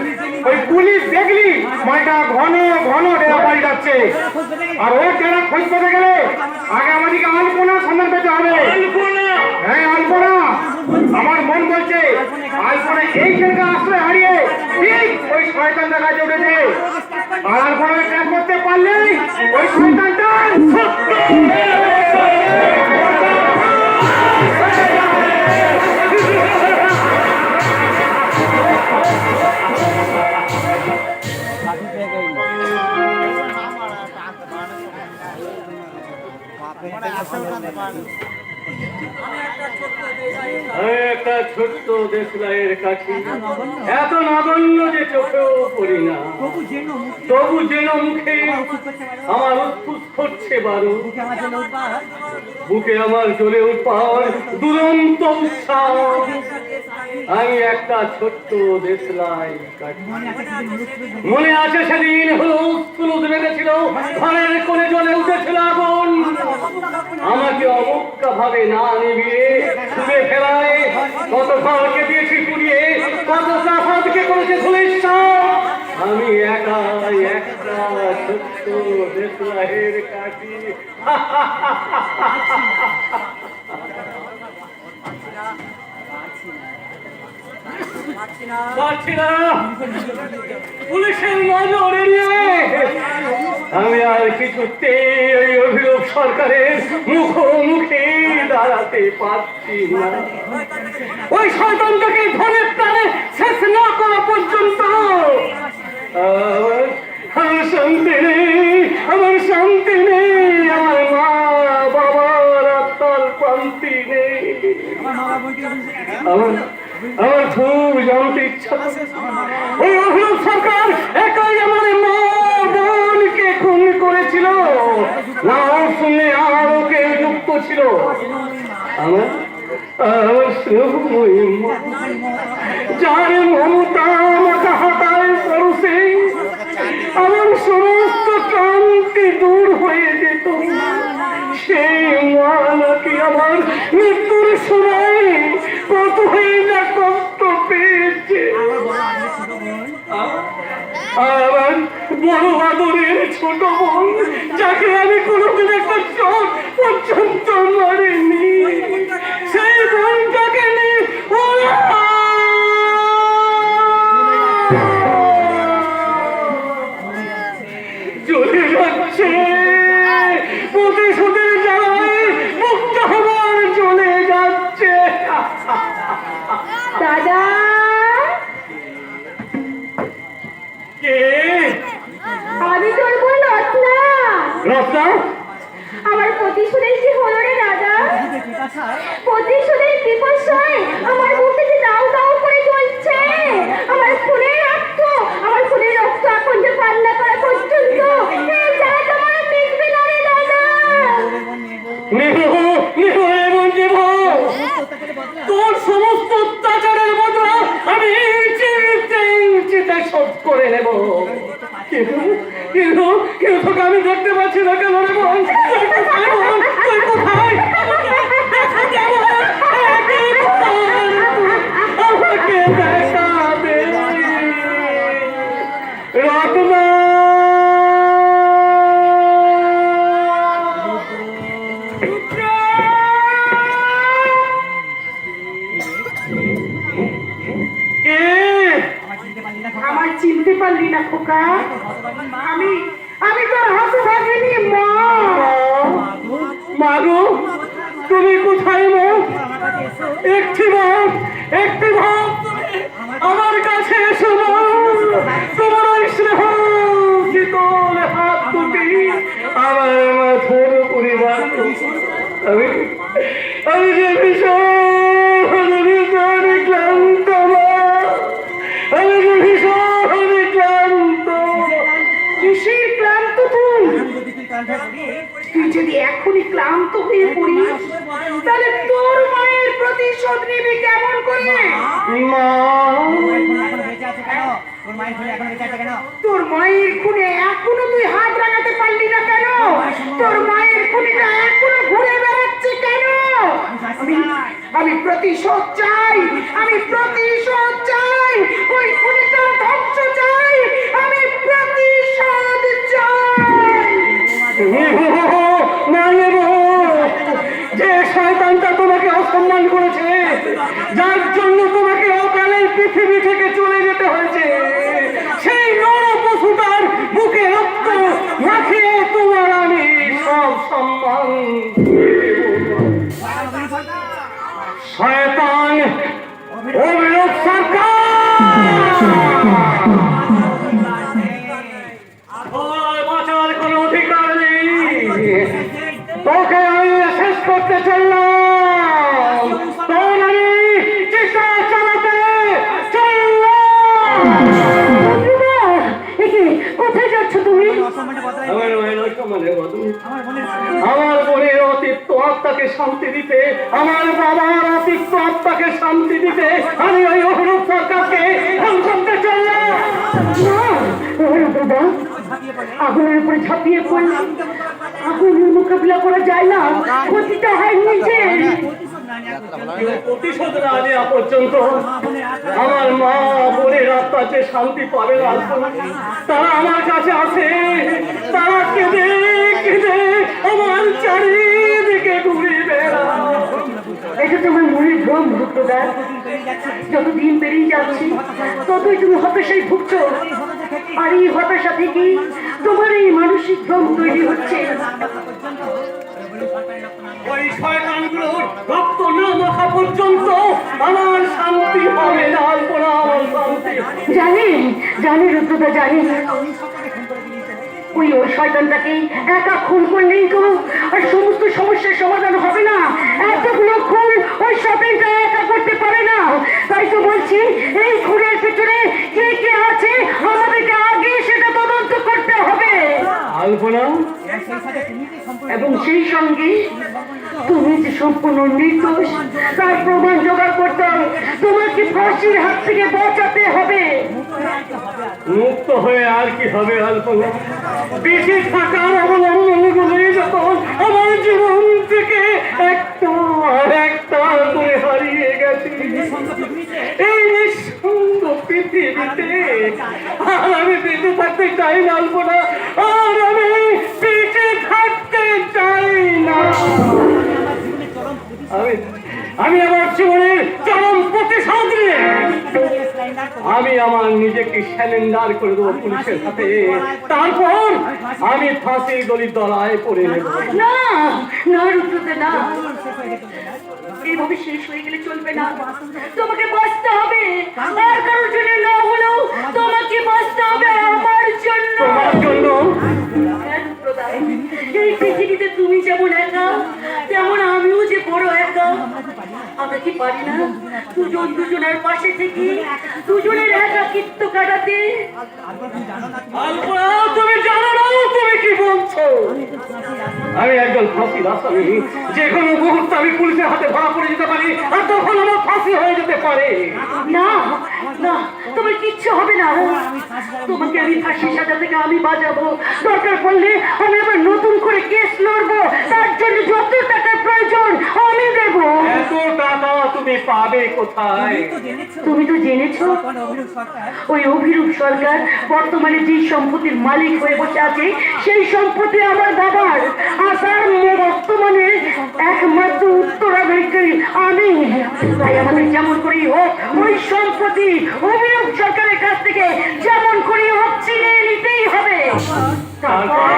ওই পুলিশ দেখলি মালটা ঘন ঘন ডেরা পাল্টাচ্ছে, আর ও ডেরা খোঁজ পেতে গেলে আগে আমাদেরকে আলপনা সন্ধান পেতে হবে। হ্যাঁ, আলপনা। আমার মন বলছে আলপনা এইখানকার আশ্রয় হারিয়ে ঠিক ওই শয়তানটা কাজে উঠেছে। আর আলপনাকে ট্র্যাক করতে পারলেই ওই শয়তানটা একটা ছোট্ট দেশলাইয়ের কাছে এত নগণ্য যে চোখেও পড়ি না, তবু যেন মুখে আমার উৎফুস করছে বারো, বুকে আমার জ্বলে উঠবার দুরন্ত উৎসাহ। আমি একটা ছোট্ট দেশলাই কাঠি। মনে আছে সেদিন হুলুস বেঁধেছিল, ঘরের কোণে জ্বলে উঠেছিল আগুন। আমাকে অবজ্ঞা ভাবে না নিবিয়ে ছুঁড়ে ফেলায়, কত ঘরকে দিয়েছি পুড়িয়ে, কত চাষাদকে করেছে ধুলিস্যা। আমি একাই একটা ছোট্ট দেশলাইয়ের কাঠি। পারছি না পুলিশের নজর এড়িয়ে। আমি আর কিছুতেই ওই অভিযোগ সরকারের মুখোমুখি দাঁড়াতে পারছি না। ওই শয়তানটাকে ধরে প্রাণে শেষ না করা পর্যন্ত আমার শান্তি নেই, আমার শান্তি নেই, আমার মা বাবার আত্মার শান্তি নেই। আমার খুব জানতে ইচ্ছা, ওই অভিযোগ সরকার একাই আমার মা বোনকে খুন করেছিল, না শুনে আরো কেউ যুক্ত ছিল। আমার স্নেহময়ী মা, যার মমতা আমাকে হাতায় পরশে আমার সমস্ত ক্লান্তি দূর হয়ে যেত, সেই মা নাকি আমার মৃত্যুর সময় কতই না কষ্ট পেয়েছে। আমার বড় আদরের ছোট বোন, যাকে আমি কোনোদিন একটা চোখ পর্যন্ত মারিনি, সেই বোনটাকে নিয়ে চলে যাচ্ছে। প্রতিশোধের জ্বালায় মুক্ত হবার চলে যাচ্ছে। দাদা, কে? আমি তোর বোন রত্না। রত্না? আমার প্রতিশোধের কি হলো রে দাদা? প্রতিশোধের পিপাসায় আমার বুকে যে দাউ দাউ করে জ্বলছে। আমার খুনের রক্ত, আমার খুনের রক্ত এখন যে পান্না করা পর্যন্ত এই জ্বালাটা আমার মিটবে না রে দাদা। তোর সমস্ত অত্যাচারের বদলা আমি ইঞ্চিতে শোধ করে নেব। কিন্তু তোকে আমি দেখতে পাচ্ছি না কেন রে বোন? তুই কোথায় বোন? তুই কোথায়? আমাকে দেখা দে রত্না। চিনতে পারলি না খোকা? আমি আমি তোর হতভাগিনী মা। মাগো, তুমি কোথায় মা? একটি ভাব আমার কাছে এসো মা। তোমার ওই স্নেহ শীতল হাত দুটি আমার মাথার উপরে রাখো। আমি যে ভীষণ ক্লান্ত মা, আমি যে ভীষণ ক্লান্ত। কিসের ক্লান্ত তুই? তুই যদি এখনই ক্লান্ত হয়ে পড়িস তাহলে তোর মায়ের প্রতিশোধ নিবি কেমন করে? মা, তোর মায়ের খুনে এখনো তুই হাত লাগাতে পারলি না কেন? তোর মায়ের খুনিটা এখনো ঘুরে বেড়াচ্ছে কেন? আমি প্রতিশোধ চাই, আমি প্রতিশোধ চাই, ওই খুনিটার ধ্বংস চাই, আমি প্রতিশোধ চাই। যে শয়তানটা তোমাকে অসম্মান করেছে, যার জন্য তোমাকে অকালে পৃথিবী থেকে চলে যেতে হয়েছে, সেই নর পশুটার বুকে রক্ত মাখিয়ে তোমার আমি সব সম্মান শয়তান অভিরূপ সরকার। বাঁচার কোনো অধিকার নেই। তোকে আমি শেষ করতে চললাম, তোর আমি চেষ্টা চালাতে চললাম। কোথায় যাচ্ছ তুমি? আমার বোনের অতিপ্ত আত্মাকে শান্তি দিতে, আমার বাবার অতিপ্ত আত্মাকে শান্তি দিতে আমি ওই অভিরূপ সরকারকে ফোন করতে চললাম। দাদা, আগুনের উপরে ঝাঁপিয়ে পড়লে আগুনের মোকাবিলা করা যায় না, ক্ষতিটা হয় নিজের। প্রতিশোধ না নেওয়া পর্যন্ত আমার মা বোনের আত্মা যে শান্তি পাবে না, তারা আমার কাছে আছে, তারা কেঁদে কেঁদে আমার চারিদিকে ঘুরে বেড়ায়। এটা তোমার মনের ভ্রম ভুক্তদা। যতদিন পেরিয়ে যাচ্ছে ততই তুমি হতাশায় ভুগছ, আর এই হতাশা থেকে তোমার এই মানসিক ভ্রম তৈরি হচ্ছে। ওই শয়তানগুলোর রক্ত না মাখা পর্যন্ত আমার শান্তি হবে না, আলপনা আমার শান্তি। জানি রুদ্রদা, জানি ওই শয়তানটাকে একা খুন করলেই তো আর সমস্ত সমস্যার সমাধান হবে না। এতগুলো খুন ওই শয়তানটা একা করতে পারে না। তাই তো বলছি, এই খুনের পেছনে কে কে আছে আমাদেরকে আগে সেটা তদন্ত করতে হবে। আলপনা, এবং সেই সঙ্গে তুমি যে সম্পূর্ণ নির্দোষ তার প্রমাণ জোগাড় করতে হবে। তোমাকে ফাঁসির হাত থেকে বাঁচাতে হবে। মুক্ত হয়ে আর কি হবে আলপনা? বেঁচে থাকার অবলম্বনগুলোই যখন আমার জীবন থেকে একটা আর একটা করে হারিয়ে গেছে, এই নিঃসঙ্গ পৃথিবীতে আর আমি বেঁচে থাকতে চাই না আলপনা, আর আমি বেঁচে থাকতে চাই না। আমি আমার জীবনের চরম প্রতিশোধ নিয়ে আমি আমার নিজেকে স্যালেন্ডার করে দেবো পুলিশের হাতে, তারপর আমি ফাঁসি গলির দলায় পড়ে নেব। না না রুদ্রদা, না, এইভাবে শেষ হয়ে গেলে চলবে না। তোমাকে বাঁচতে হবে, আর কারোর জন্য না হলেও তোমাকে বাঁচতে হবে আমার জন্য। তোমার জন্য? হ্যাঁ রুদ্রদা, এই পৃথিবীতে তুমি যেমন একা, তেমন আমিও যে বড় একা। আমরা কি পারি না দুজনের পাশে থেকে দুজনের একাকিত্ব কাটাতে? তুমি জানো না তুমি কি বলছো? আমি একজন ফাঁসির আসামি, যে কোনো মুহূর্তে আমি পুলিশের হাতে ধরা পড়ে যেতে পারি, আর তখন আমার ফাঁসি হয়ে যেতে পারে। না না, তোমার কিচ্ছু হবে না। তোমাকে আমি ফাঁসির সাজা থেকে আমি বাঁচাবো। দরকার পড়লে আমি আবার নতুন করে কেস লড়বো, তার জন্য যত টাকার প্রয়োজন আমি দেবো। এত টাকা তুমি পাবে কোথায়? তুমি তো জেনেছো ওই অভিরূপ সরকার বর্তমানে যে সম্পত্তির মালিক হয়ে বসে আছে সম্পত্তি, সেই সম্পত্তি আমার বাবার। আসার বর্তমানে একমাত্র উত্তরাধিকারী আমি। তাই আমাদের যেমন করেই হোক ওই সম্পত্তি অভিনব সরকারের কাছ থেকে যেমন করেই হোক ছিনিয়ে নিতেই হবে। তারপর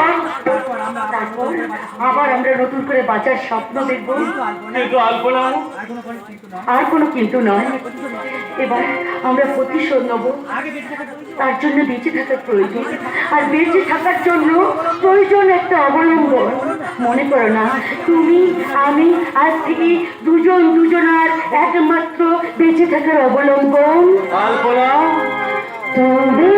আবার আমরা নতুন করে বাঁচার স্বপ্ন দেখব। কিন্তু আলপনা, আর কোনো কিন্তু নয়, এবার আমরা প্রতিশোধ নেব। তার জন্য বেঁচে থাকার প্রয়োজন, আর বেঁচে থাকার জন্য প্রয়োজন একটা অবলম্বন। মনে করো না, তুমি আমি আজ থেকে দুজন দুজনার একমাত্র বেঁচে থাকার অবলম্বন। আলপনা, তুমি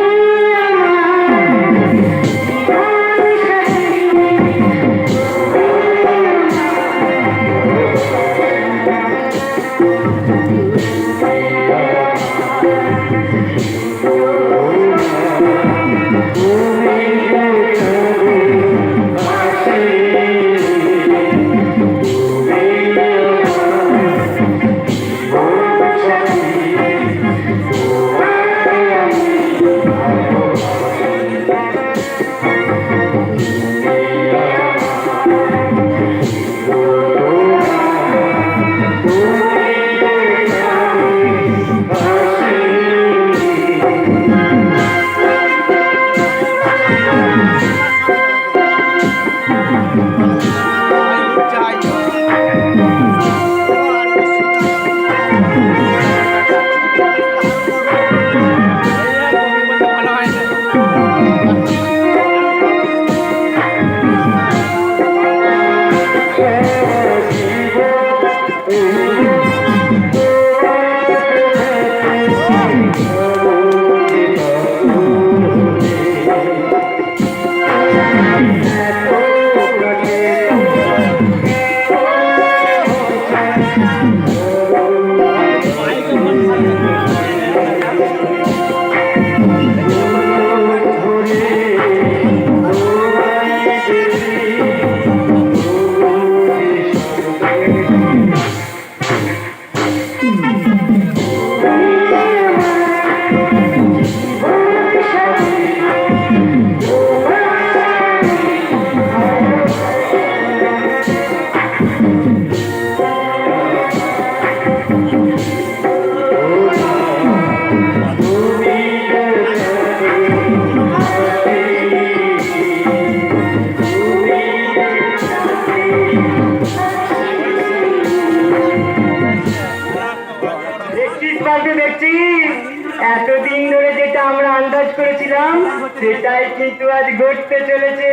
এতদিন ধরে যেটা আমরা আন্দাজ করেছিলাম সেটাই কিন্তু আজ ঘটতে চলেছে।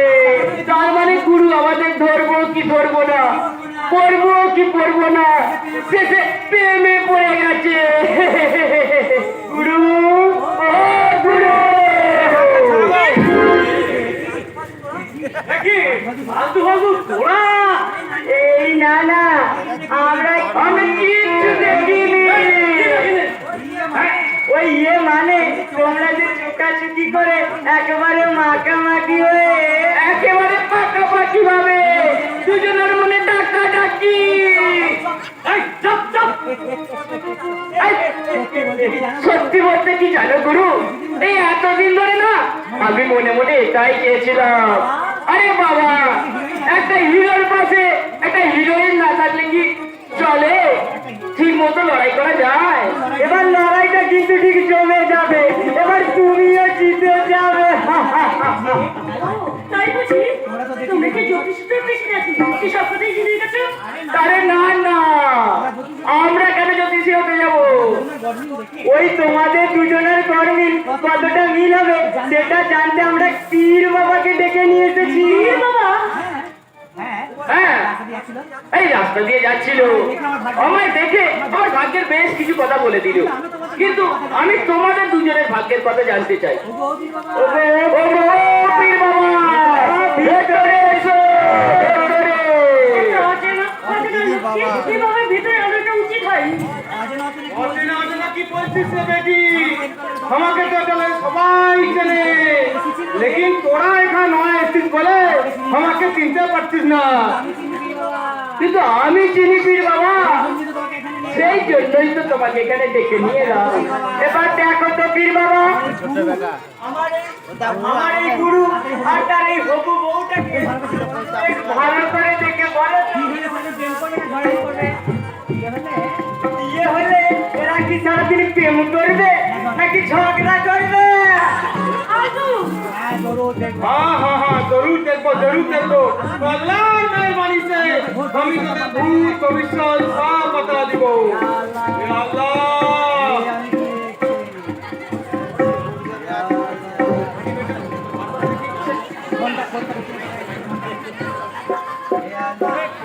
তার মানে গুরু আমাদের ধরবো কি ধরবো না, পড়বো কি পড়বো না, শেষে প্রেমে পড়ে গেছে। গুরু, ও গুরু, এই না না, আমি কিচ্ছু দেখিনি। ওই মানে তোমরা যে চোখাচুকি করে একেবারে মাখামাখি হয়ে একেবারে পাকাপাকি ভাবে দুজনের মনে ডাকা ডাকি। সত্যি বলতে কি জানো গুরু, এই এতদিন ধরে না আমি মনে মনে এটাই চেয়েছিলাম, আরে বাবা একটা হিরোর পাশে একটা হিরোইন না থাকলে কি চলে? ঠিক মতো লড়াই করা যায়। এবার লড়াইটা কিন্তু ঠিক জমে যাবে, এবার তুমিও জিতে যাবে। তাই বুঝি তুমি কি জ্যোতিষীদের বেশি নাকি কি সবটাই জিতে গেছো? আরে না না, আমরা কেন জ্যোতিষী হতে যাব? ওই তোমাদের দুজনের কর্মীর কতটা মিল হবে সেটা জানতে আমরা পীর বাবাকে ডেকে নিয়ে এসেছি। পীর বাবা? হ্যাঁ, এই রাস্তা দিয়ে যাচ্ছিল, আমায় দেখে আমার ভাগ্যের বেশ কিছু কথা বলে দিল, কিন্তু আমি তোমাদের দুজনের ভাগ্যের কথা জানতে চাই। পীর বাবা, ভেতরে এসো, ভেতরে আলোটা উচিত হয়। আমাকে তো চলে সবাই চেনে, লেকিন তোরা এখানে নয় এসছিস বলে আমাকে চিনতে পারছিস না, কিন্তু আমি চিনি পীর বাবা, সেই জন্যই তো তোমাকে এখানে ডেকে নিয়ে এলাম। এবার দেখো তো পীর বাবা, আমার এই গুরু আর তার এই হবু বউটাকে বেশ ভালো করে দেখে বলো বিয়ে হলে এরা কি সারাদিন প্রেম করবে নাকি ঝগড়া করবে? হ্যাঁ হ্যাঁ হ্যাঁ জরুর দেখবো আল্লাহর মেহরবানি সে আমি তোদের ভূত ভবিষ্যৎ সব বতা দিব। হে আল্লাহ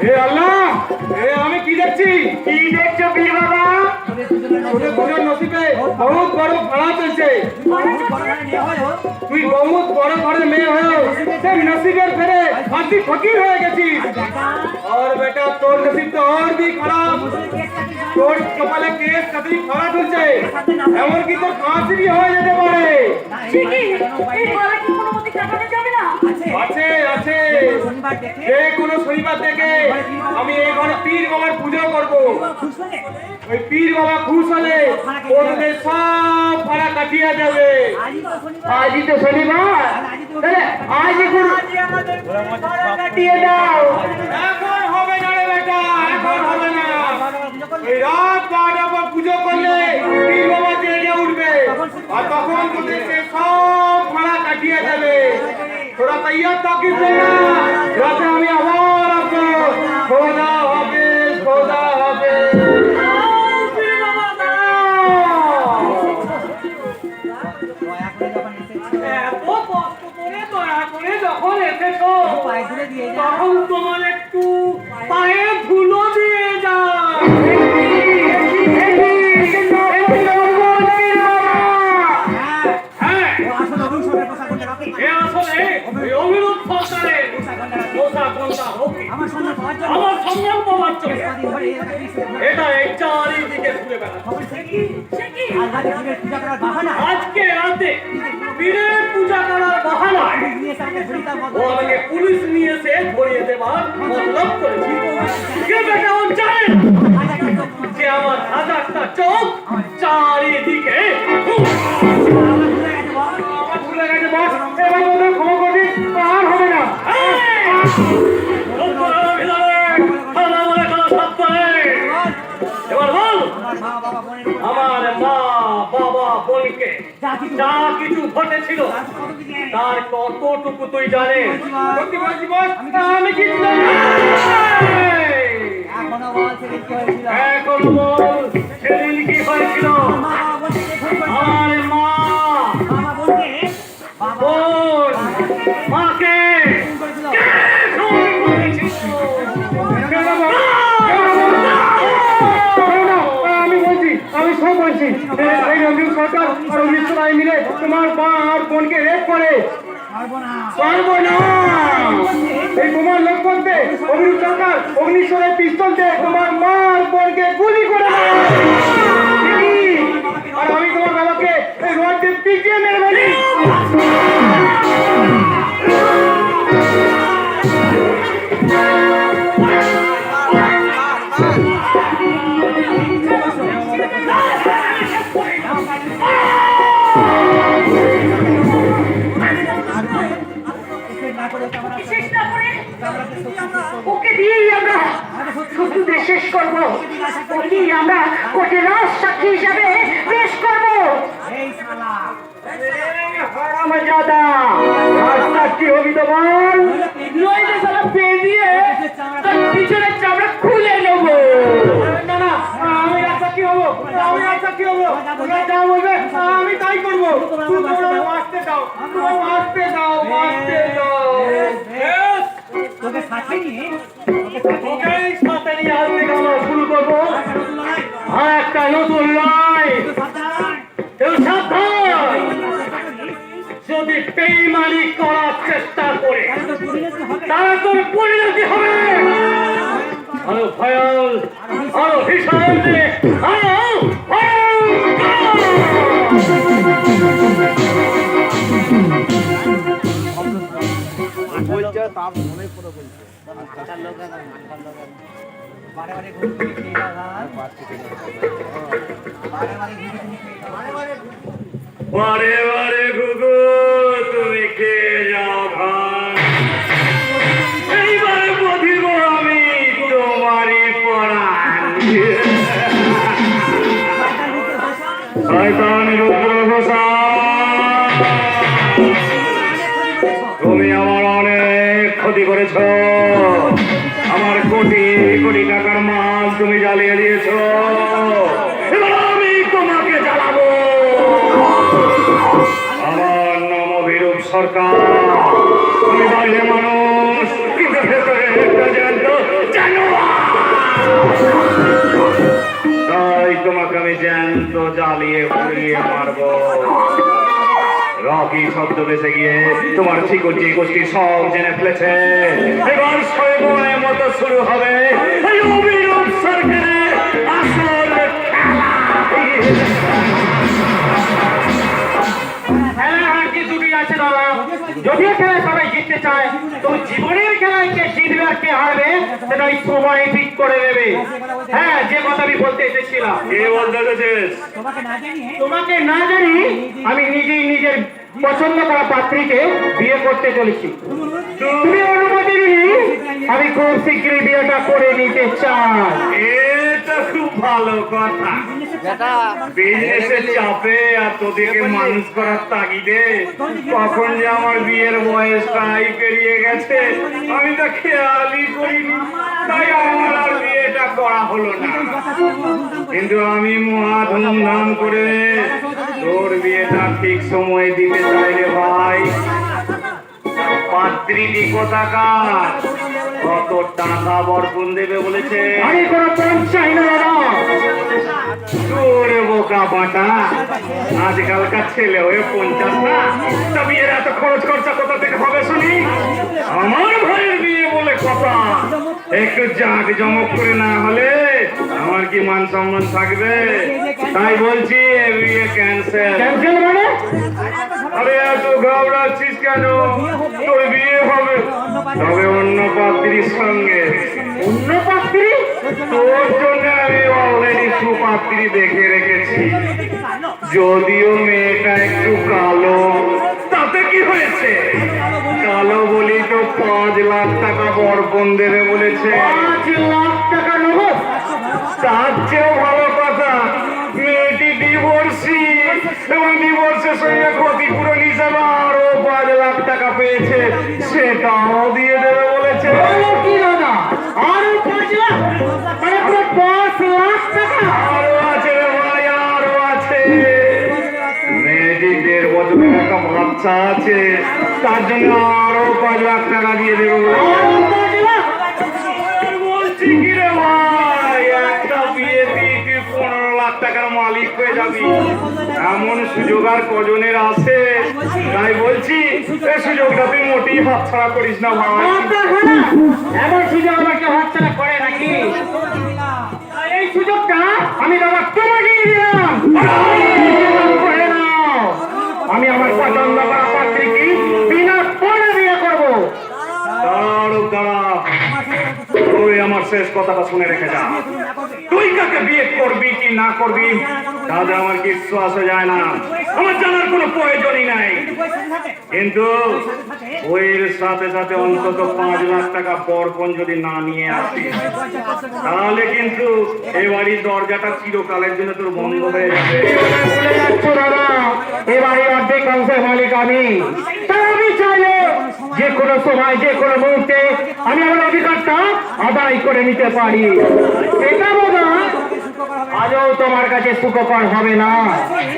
হে আল্লাহ আমি কি দেখছি? কি দেখছো পীর বাবা? তোদের দুজন নসিবে বহুত বড় ভাড়া চলছে। তুই বহুত বড় ঘরের মেয়ে হয়েও সে নসিবের ফেরে ফাঁসি ফকির হয়ে গেছিস। और बेटा তোর নসিব তো और भी খারাপ। তোর কপালে কেস কতই খরা ঝুলছে, এমনকি তোর ফাঁসি भी হয়ে যেতে পারে। ঠিকই, এই গলা কি কোনো মতে কাটানো যাবে না? আছে আছে যে কোনো শনিবার থেকে আমি এই ঘরে পীর বাবার পুজো করব। ওই পীর বাবা খুশ হলে ওদের সব ভাড়া কাটিয়ে যাবে। আজই তো শনিবার, তাহলে আজই গুরু কাটিয়ে দাও। এখন হবে না রে বেটা, এখন হবে না। এই রাত 12টার পর পুজো করলে পীর বাবা জেগে উঠবে আর তখন তোদের সে সব ভাড়া কাটিয়ে যাবে। তোরা তৈয়ার থাকিস না, রাতে আমি আবার আসবো। খোদা হাফেজ, খোদা হাফেজ। এত কষ্ট করে দয়া করে যখন এসেছো তখন তোমার একটু পায়ে ধুলো দিয়ে যাও। হ্যাঁ, এ আসলে ওই অভিরূপ সরকারের পোশাক কোনটা হোক, আমার সম্মান পাওয়ার জন্য এটা এই চারিদিকে ঘুরে বেড়াচ্ছে। আজকে রাতে পীরের পূজা করার বাহানায় ও আমাকে পুলিশ নিয়ে এসে ধরিয়ে দেবার মতলব করেছি। কে বেটা ও জানে না যে আমার হাজারটা চোখ চারিদিকে ভুলে গেছে বস, এবার ওদের ক্ষমা করবি, আর হবে না। এবার বল, আমার মা বাবা বোনকে যা কিছু ঘটেছিল তার কতটুকু তুই জানিস? সত্যি বলছি বস, আমি কিছু জানি না। এখন বল, সেদিন কি হয়েছিল? আমার মা বোন মাকে কে খুন করেছিল? আমি বলছি, আমি সব বলছি। এই রঞ্জিত সরকার আর উনিশ রায় মিলে তোমার মা আর বোনকে রেপ করে। এই তোমার লোক করতে অভিরূপ সরকার অগ্নিশ্বরের পিস্তল দিয়ে তোমার মা আর বোনকে গুলি করে দেয়। আর আমি তোমার বাবাকে এই রড দিয়ে পিটিয়ে মেরে ফেলি। শেষ না করে ওকে দিয়েই আমরা শত্রুদের শেষ করবো। ওকেই আমরা কোর্টে রাজ সাক্ষী হিসাবে পেশ করবো। হারামজাদা, আর সাক্ষী হবি তো বল, নইলে সালা পেঁদিয়ে তোর পিছনের চামড়া খুলে নেবো। না না, আমি আচ্ছা কি হবো, আমি আচ্ছা কি হবো, তোমরা যা বলবে আমি তাই করবো। তুমি তোমরা বাঁচতে দাও, তোমরা বাঁচতে দাও, বাঁচতে দাও। ওকেই সাথে নিয়ে আজ থেকে আমরা শুরু করবো আর একটা নতুন লড়াই। কেউ সাবধান, যদি বেইমানি করার চেষ্টা করে তারা তোর পরিণতি হবে আরো ভয়াল, আরো ভীষণ, আরো বারে বারে গুগু তুমি খেয়ে যাও ভাই, এইবারে বধিব আমি তোমারই পরাণ। শয়তান রুদ্রপ্রসাদ, তুমি আমার অনেক ক্ষতি করেছ, আমার কোটি কোটি টাকার মাল তুমি জ্বালিয়ে দিয়েছ, এবার আমি তোমাকে জ্বালাবো। আমার নাম অভিরূপ সরকার, আমি বাইরে মানুষ কিন্তু ভেতরে একটা জ্যান্ত জানোয়ার। তাই তোমাকে আমি জ্যান্ত জ্বালিয়ে পুড়িয়ে মারবো। রকি শব্দ বেঁচে গিয়ে তোমার শিকড়ি গোষ্ঠী সব জেনে ফেলেছে, এবার সময়ের মতো শুরু হবে এই অভিরূপ সরকারের আসল খেলা। খেলা আর কি দুটি আছে দাদা, যদিও খেলায় সবাই জিততে চায়, তো জীবনের খেলায় কে জিতবে আর কে হারবে সেটা ওই সময় ঠিক করে দেবে। হ্যাঁ, যে কথা আমি বলতে এসেছিলাম, কে বলতে এসেছিস? তোমাকে না জানি আমি নিজেই নিজের পছন্দ করা পাত্রীকে বিয়ে করতে চলেছি। তুমি অনুমতি দিলি আমি খুব শীঘ্রই বিয়েটা করে নিতে চাই। এটা খুব ভালো কথা। বিজনেসের চাপে আর তোদেরকে মানুষ করার তাগিদে কখন যে আমার বিয়ের বয়সটাই পেরিয়ে গেছে আমি তো খেয়ালই করিনি, তাই আমার আর বিয়েটা করা হলো না। কিন্তু আমি মহা ধুমধাম করে তোর বিয়েটা ঠিক সময় দিতে চাই রে ভাই। পাত্রীটি কোথাকার, কত টাকা বরপণ দেবে বলেছে? আমি কোনো পণ চাই না দাদা। তোরে বোকা বাটা, আজকালকার ছেলে হয়ে 50 না, তা বিয়ের এত খরচ খরচা কোথা থেকে হবে শুনি? আমার ভাইয়ের বিয়ে বলে কথা, একটু জাঁক জমক করে না হলে আমার কি মান সম্মান থাকবে? তাই বলছি এ বিয়ে ক্যান্সেল। ক্যান্সেল মানে? আরে এত ঘাবড়াচ্ছিস কেন? তোর বিয়ে হবে, তবে অন্য পাত্রীর সঙ্গে। অন্য পাত্রী? তোর জন্য আমি অলরেডি সুপাত্রী দেখে রেখেছি, যদিও মেয়েটা একটু কালো, তাতে কি হয়েছে? কালো বলি তো 5 লাখ টাকা বরপণ দেবে বলেছে। 5 লাখ টাকা নগদ? তার চেয়েও ভালো কথা, মেয়েটি ডিভোর্সি এবং ডিভোর্সের সঙ্গে ক্ষতিপূরণ হিসাবে আরো 5 লাখ টাকা পেয়েছে, সেটাও দিয়ে দেবে বলেছে। বলো কি দাদা, আরো 5 লাখ? মানে পুরো 5 লাখ টাকা? আরো আছে রে ভাই, আরো আছে। মেয়েটি 1.5 বছরের একটা বাচ্চা আছে, তার জন্য আরো 5 লাখ টাকা দিয়ে দেবে বলেছে। আরো 5 লাখ? বলছি কি রে ভাই, একটা বিয়েতে তুই 15 লাখ টাকার মালিক হয়ে যাবি, এমন সুযোগ আর কজনের আছে? তাই বলছি এই সুযোগটা তুই মোটেই হাতছাড়া করিস না ভাই। আপনার হলো? এমন সুযোগ আমাকে হাতছাড়া করে নাকি? এই সুযোগটা আমি দাদা তোমাকে দিলাম। করে নাও। আমি আমার পছন্দ করা পাত্রীকে বিনা পণে বিয়ে করবো। দাঁড়া, তুই আমার শেষ কথাটা শুনে রেখে যা। তুই কাকে বিয়ে করবি কি না করবি তাতে আমার কিছু আসে যায় না, আমার জানার কোনো প্রয়োজনই নাই। কিন্তু ওইর সাথে সাথে অন্তত 5 লাখ টাকা বরপণ যদি না নিয়ে আসিস, তাহলে কিন্তু এই বাড়ির দরজাটা চিরকালের জন্য তোর বন্ধ হয়ে যাবে। ভুলে যাচ্ছ দাদা, এবারে অর্ধেক অংশের মালিক আমি। তাই আমি চাইলে যে কোনো সময় যে কোনো মুহূর্তে আমি আমার অধিকারটা আদায় করে নিতে পারি। এটা বোধ আজও তোমার কাছে সুখকর হবে না।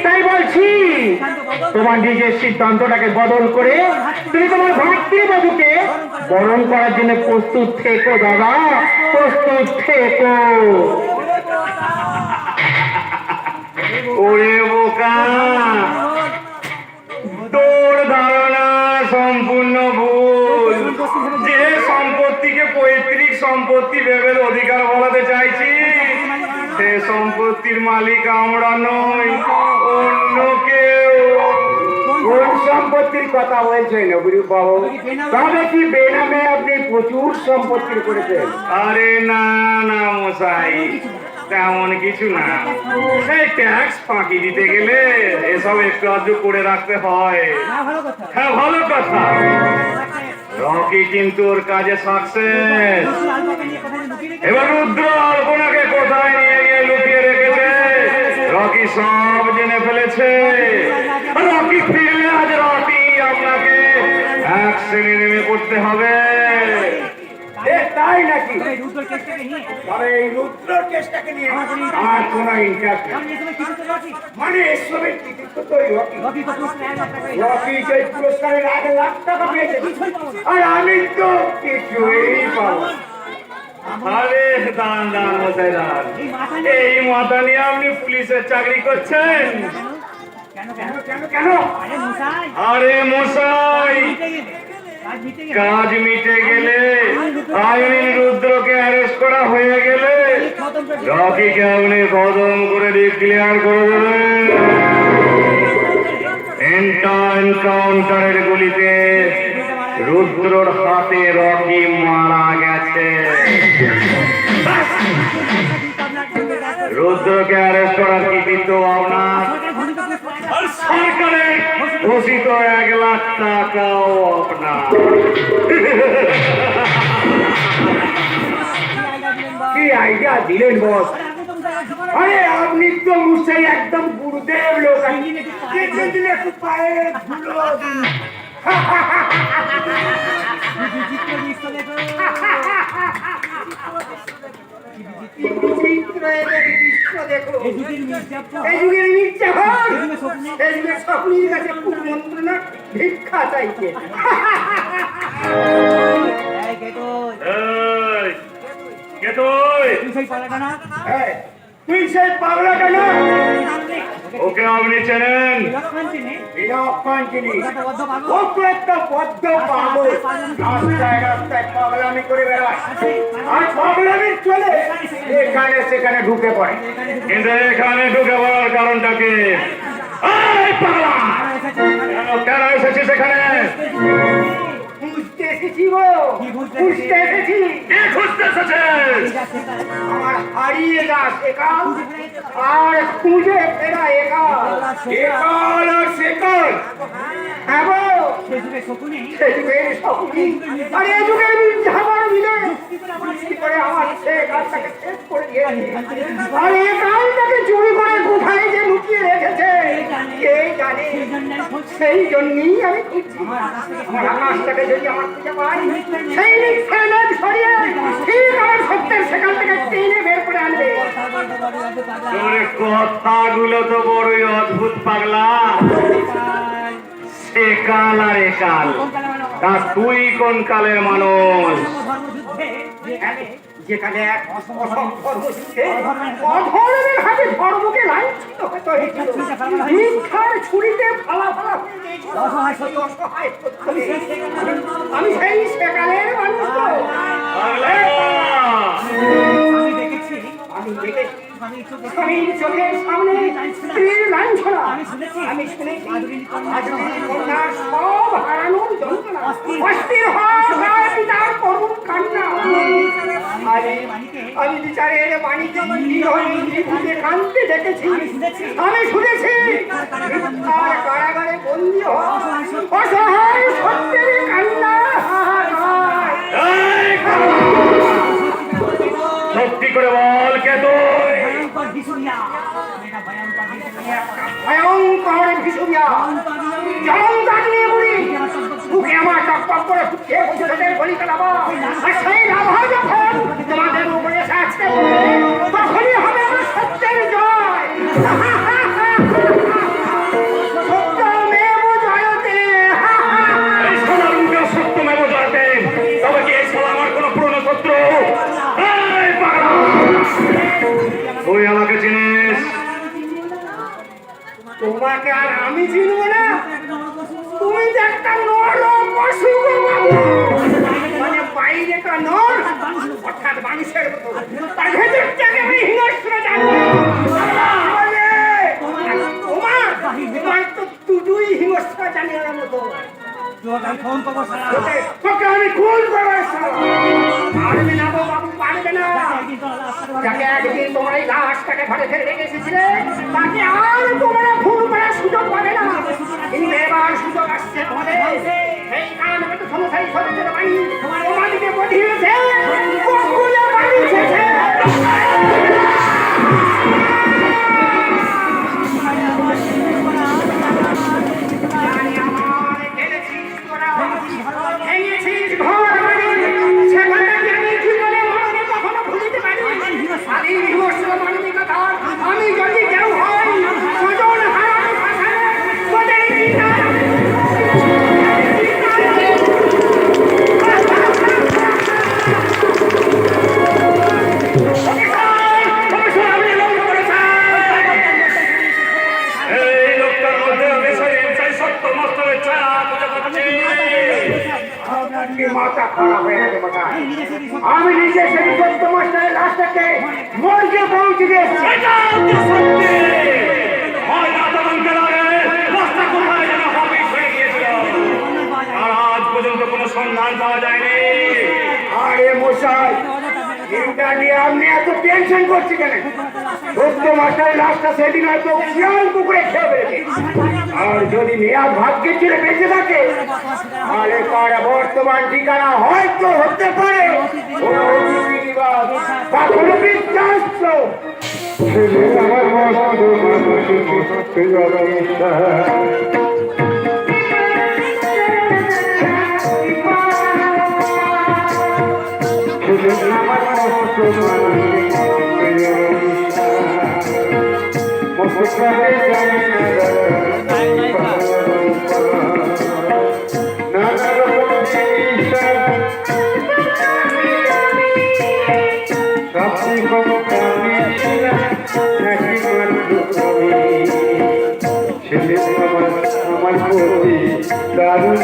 তাই বলছি তোমার নিজের সিদ্ধান্তটাকে বদল করে তুমি তোমার ভাতৃবধূকে বরণ করার জন্য প্রস্তুত থেকো দাদা, প্রস্তুত থেকো। ওরে বোকা, তোর ধারণা সম্পূর্ণ ভুল। যে সম্পত্তিকে পৈতৃক সম্পত্তি ভেবে অধিকার বলাতে চাইছি, সে সম্পত্তির মালিক আমরা নই, অন্য কেউ। কোন সম্পত্তির কথা বলছেন অভিরূপ বাবু? তবে কি বেনামে আপনি প্রচুর সম্পত্তি করেছেন? আরে না না মশাই, তেমন কিছু না, সেই ট্যাক্স ফাঁকি দিতে গেলে এসব একটু আধটু করে রাখতে হয়। হ্যাঁ, ভালো কথা। রকি কিন্তু ওর কাজে সাকসেস। এবার রুদ্র আলপনাকে কোথায় নিয়ে গিয়ে লুকিয়ে রেখেছে রকি সব জেনে ফেলেছে। রকি ফিরলে আজ রাতি আপনাকে এক শ্রেণী নেমে পড়তে হবে। তাই নাকি? তবে এই রুদ্রর কেসটাকে নিয়ে আমার কোনো ইন্টারেস্ট নেই। মানে এসবের কৃতিত্ব তো এই রকি। রকি যে পুরস্কারের 1,00,000 টাকা পেয়েছে, আর আমি তো কিছুই পাবো না। আরে দান দান মশাই দান, এই মাথা নিয়ে আপনি পুলিশের চাকরি করছেন? কেন? আরে মশাই, কাজ মিটে গেলে, আইন রুদ্রকে অ্যারেস্ট করা হয়ে গেলে রকিকে আপনি খতম করে ডিক্লেয়ার করে দেবেন। এনকাউন্টারের গুলিতে রুদ্রর হাতে রকি মারা গেছে। রুদ্রকে অ্যারেস্ট করার কৃতিত্ব আপনার, আর সরকারের ঘোষিত 1,00,000 টাকাও আপনার। কি আইডিয়া দিলেন বস? আরে আপনি তো মুসাই একদম গুরুদেব লোক। একটু পায়ে ধুলো দিন। বিচিত্র এদের দৃশ্য দেখো। এই যুগের মির্জাফর, এই যুগের স্বপ্নের কাছে কুমন্ত্রণা ভিক্ষা চাইছে। এই, কে তুই? এই, তুই সেই পাগলাটা না? ওকে আপনি চেনেন? বিলক্ষণ জিনিস। ও তো একটা বদ্ধ পাগল। রাস্তায় রাস্তায় পাগলামি করে বেড়ায়, আর পাগলামির চলে এখানে সেখানে ঢুকে পড়ে। কিন্তু এখানে ঢুকে পড়ার কারণটা কি? এই পাগলা, কেন এসেছিস এখানে? খুঁজতে এসেছি গো, খুঁজতে এসেছি। কি খুঁজতে এসেছিস? আমার হারিয়ে যা সেকাল আর খুঁজে ফেরা একাল। একাল আর সেকাল, হ্যাঁ গো, সে যুগের শকুনি আর এ যুগের মির্জাফর মিলে কি করে আমার সে কাজটাকে শেষ করে দিয়েছে। আর এ কালটাকে চুরি করে কোথায় যে লুকিয়ে রেখেছে কে জানে। সেই জন্যই আমি খুঁজছি। আমার আকাশটাকে যদি আমার খুঁজে পাই, সেই নিঃসেলেন সরিয়ে ঠিক আমার সত্যের সেখান থেকে টেনে বের করে আনবে। তোর কথাগুলো তো বড়ই অদ্ভুত পাগলা। সেকাল আর একাল, তা তুই কোন কালের মানুষ? যেখানে এক অসম্ভর্মযুদ্ধে অধর্মের হাতে ধর্মকে লাঞ্ছিত হতে হয়েছিল, মিথ্যার ছুরিতে ফালা ফালা হয়ে গিয়েছিল অসহায় সত্যকে। আমি সেই সেকালের মানুষ তো। পাগলা! আমি দেখেছি স্বামীর চোখের সামনে স্ত্রীর লাঞ্ছনা। আমি শুনেছি আজকের কন্যার সব হারানোর যন্ত্রণা, অস্থির হয় পিতার করুণ কান্না। আমি বিচারের বাণীকে নিভৃতে কাঁদতে দেখেছি। আমি শুনেছি মিথ্যার কারাগারে বন্দী হওয়া অসহায় সত্যের কান্না। এই পাগলা! সত্যি করে বল, কে তুই? ভয়ঙ্কর ভিসুরিয়া যেমন দাঁড়িয়ে বলি বুকে আমার টক করে ফুটে ভবিষ্যতের বলিতে লাভা। আর সেই লাভা যখন তোমাদের উপরে আসতে তখনই হবে আমার সত্যের জয়। সত্যমেব জয়তে। এই সোনার মুখে সত্যমেব জয়তে। তবে কি এই শালা আমার কোনো পুরনো শত্রু? এই পাগলা! তুই আমাকে চিনিস? তোমাকে আর আমি চিনব না? তুমি যে একটা নর পশু গো বাবু। মানে বাইরেটা নর, অর্থাৎ মানুষের মতো, তার ভেতরটাকে আমি হিংস্র জানি। তোমার তো দুটোই হিংস্র জানিয়ার মতো। তোকে আমি খুন করবো। আর আমি নেবো বাবু ছাড়বে না। যাকে একদিন তোমরা এই লাশটাকে ঘরে ফেলে রেখে এসেছিলে, তাকে আর তোমরা ভুল করার সুযোগ পাবে না। কিন্তু এবার সুযোগ আসছে তোমাদের। এই কারণে তো সমস্যাই সদস্যের বাড়ি তোমাদেরকে পাঠিয়েছে, কখনো বাড়ি ছেড়ে। জানি আমার খেলেছিস তোরা, ভেঙেছিস ঘর বাড়ি, সেখানে আমি জীবনে মরণে কখনো ভুলিতে পারি। আদি বিভস্ম মানবিকতা আমি যদি কেউ হই, স্বজন হারানো ভাষায় তোদের পিতা এই লোকটার মধ্যে আমি সেই সত্য মস্তরের ছায়া খুঁজে পাচ্ছি। আপনাকে মাথা খারাপ হয়ে গেছে মশাই। আমি নিজে সেই সত্য মাস্টারের লাশটাকে মর্গে পৌঁছে দিয়েছি। এটা তো সত্যি। ময়না তদন্তের আগে রাস্তা কোথায় যেন হবিস হয়ে গিয়েছিল। আর আজ পর্যন্ত কোনো সন্ধান পাওয়া যায়নি। আরে মশাই, এটা নিয়ে আপনি এত টেনশন করছি কেন? সত্য মাস্টারের লাশটা সেদিন হয়তো শিয়াল কুকুরে খেয়ে ফেলেছে। আর যদি মেয়াদ ভাগ্যের ছেড়ে বেঁচে থাকে, তাহলে তার বর্তমান ঠিকানা হয়তো হতে পারে কোনো অতিথিনিবাস বা কোনো বৃদ্ধাশ্র। আমার মস্ত মানুষ মস্ত জড়িতা আমার মস্ত মানুষ মস্ত নানা রকম জিনিস সবই কমে নাকি ছেলে আমার প্রতি দারুণ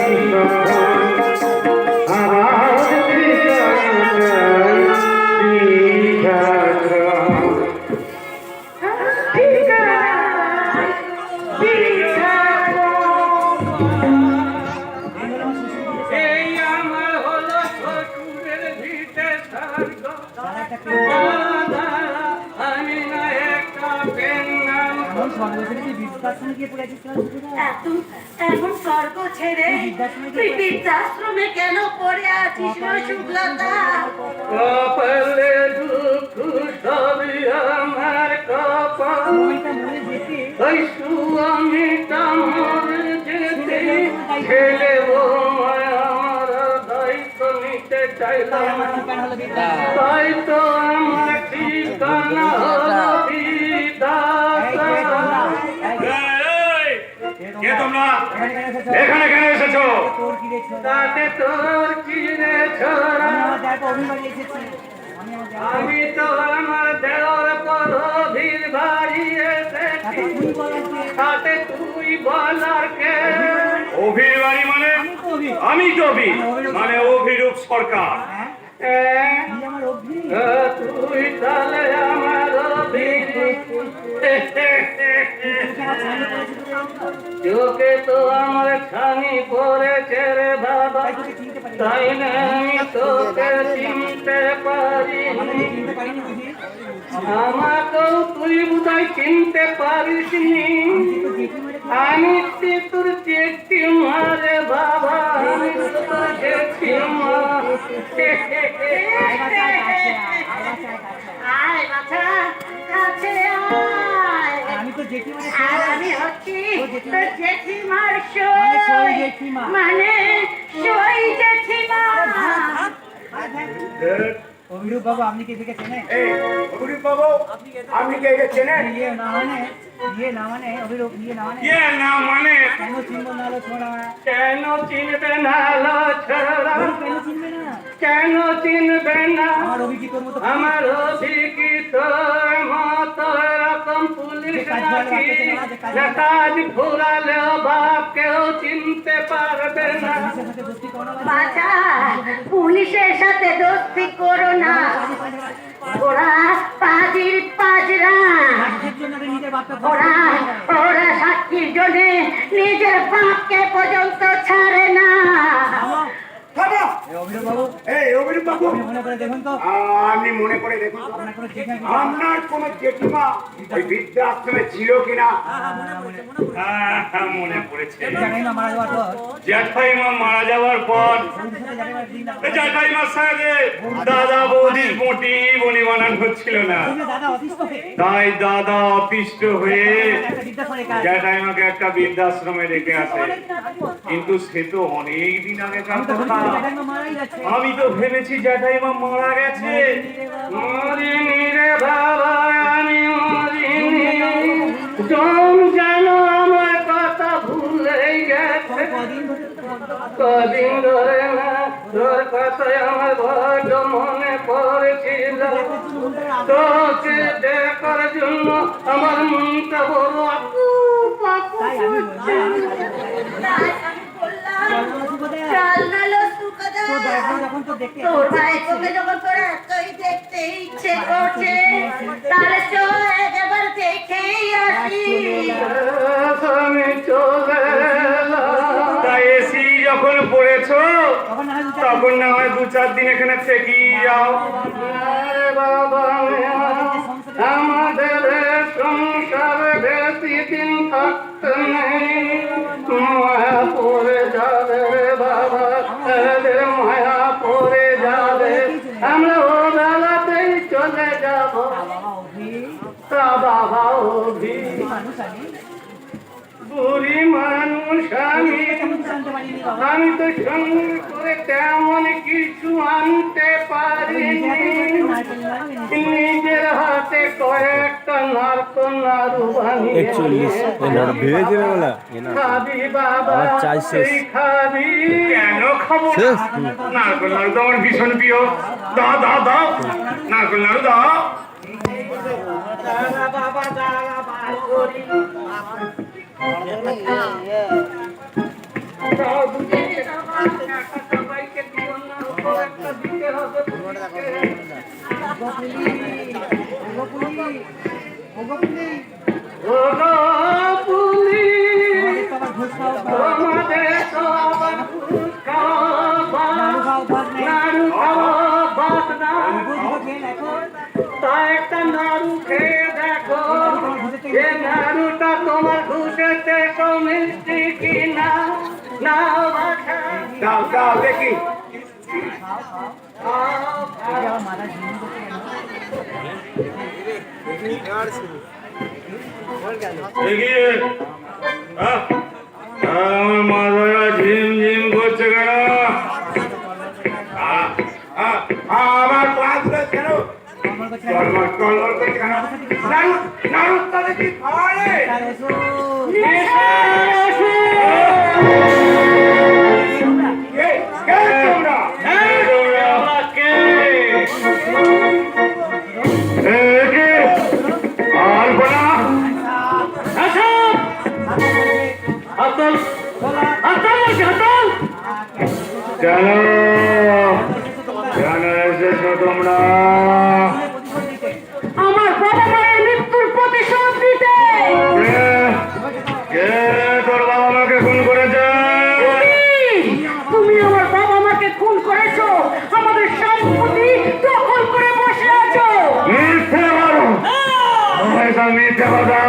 এই আমার হলো শ্বশুরের ভিটে স্বর্গ। আমি না একটা পেন নাম এখন স্বর্গ ছেড়ে তুই বৃদ্ধাশ্রমে কেন পড়ে আছিস রে শুক্লতা? কপালে দুঃখ সবই আমার কপাল। ওই সুয়ামীটা মরে যেতে ছেলে বৌমায় আমার দায়িত্ব নিতে চাইলাম না। তাই তো আমার ঠিকানা হলো বিধাতা। কে তোমরা এখানে কেন এসেছো? তাতে তোর কি রে ছোড়া? আমি তো আমার দেওয়ার পদবীর বাড়ি এসেছি। তাতে তুই বলার কে? অভির বাড়ি মানে? আমি তো অভি, মানে অভিরূপ সরকার। তুই তাহলে আমার চোখে তো আমার ছানি পড়েছে রে বাবা, তাই না আমি তোকে চিনতে পারিনি। আমাকেও তুই বোধহয় চিনতে পারিসনি। আমি তোর জেঠিমা রে বাবা, আমি তোর জেঠিমা। আয় বাছা, কাছে আয়। আর আমি হচ্ছি তোর জেঠিমার সই, মানে সই জেঠিমা। অভিরূপ বাবু, আপনি কি এদিকে চেনেন? এই অভিরূপ বাবু, আপনি কি একে চেনেন? ইয়ে না মানে অভিরূপ, ইয়ে না মানে কে না মানে? কেন চিনবো না লো ছোড়া? কেন চিনবে না লো ছোড়া? কেন চিনবে না? কেন চিনবে না? আমার অভি কি তোর মতো আমার অভিজ্ঞিত মতো এরকম পুলিশ নাকি কাজ ঘুরালেও বাপ কেউ চিনতে পারবে না। পুলিশের সাথে দোস্তি করো না? বাছা, পুলিশের সাথে দোস্তি করো না। ওরা পাজির পাজরা। সাক্ষীর জন্য নিজের বাপকে ওরা ওরা সাক্ষীর জন্য নিজের বাপকে পর্যন্ত ছাড়ে না। থামো, অভিনব বাবু এই অভিনব বাবু, আপনি মনে করে দেখুন তো আপনি মনে করে দেখুন তো, আপনার কোনো ঠিক আছে আপনার কোন জেঠিমা ওই বৃদ্ধাশ্রমে ছিল কিনা? হ্যাঁ, মনে পড়েছে। জানেন না মারা যাওয়ার পর জ্যাঠাইমা মারা যাওয়ার পর জ্যাঠাইমার সাথে দাদা বৌদির মোটি বনি বানানো হচ্ছিল না, দাদা অসুস্থ হয়ে তাই দাদা অতিষ্ঠ হয়ে একটা বিদ্যালয়ে কাজ জ্যাঠাইমাকে একটা বৃদ্ধাশ্রমে রেখে আসে। কিন্তু সে তো অনেক দিন আগেকার কথা। মারাই যাচ্ছে আমি তো ভেবেছি জ্যাঠাইমা মারা গেছে। মরিনি রে বাবা, আমি মরিনি। জম যেন আমার কথা ভুলে গেছে। কদিন ধরে না তোর কথায় আমার বড্ড মনে পড়েছিল। তোকে দেখার জন্য আমার মনটা বড় আকুপ আকুপ করছে। চল না লস্যু কথা। যখন তো দেখতে তোর ভাইকে যখন তোর এতই দেখতে ইচ্ছে করছে, তাহলে চল একবার দেখেই আসি। আমি চলে এলাম। তাই এসি যখন পড়েছো তখন না হয় তখন না হয় 2-4 দিন এখানে থেকেই যাও। আরে বাবা, আমাদের সংসারে বেশি দিন থাকতে নেই। মায়া পড়ে যাবে রে বাবা, এদের মায়া পড়ে যাবে। আমরা ও বেলাতেই চলে যাব। তা বাবা অভি বুড়ি মানুষ আমি তো সঙ্গে করে তেমন কিছু আনতে পারিনি। নিজের হাতে কয়েকটা নাড়ু বানিয়ে খাবি বাবা, তুই খাবি। কেন খাবো না? নারকোল নাড়ু তো আমার ভীষণ প্রিয়। দাও দাও দাও, নারকোল নাড়ু দাও। দাঁড়া বাবা, দাঁড়া বার করি। দাও দুটো একটা সবাইকে দিও না, উপর একটা দিতে হবে। ও গো পুলিশ, তোমাদের তো আবার ভূত খাওয়া, নাড়ু খাওয়া বাদ না। তা একটা নাড়ু খেয়ে দেখো, যে নাড়ুটা তোমার ঘুষেতে মিষ্টি কিনা। নাও বাছা, দাও দাও দেখি। এগিয়ে আমার মাথাটা ঝিমঝিম করছে কেন? আমার পা দুটো কেন টলমল টলমল করছে কেন? নাড়ু নাড়ু তাহলে কি খাওয়ালে? কে কে তোমরা? কেন কেন এসেছো তোমরা? আমার বাবা মায়ের মৃত্যুর প্রতিশোধ দিতে। কে তোর বাবা মাকে খুন করেছে? তুমি আমার বাবা মাকে খুন করেছো, আমাদের সম্পত্তি দখল করে বসে আছো। মিথ্যে বলো, সব মিথ্যে কথা।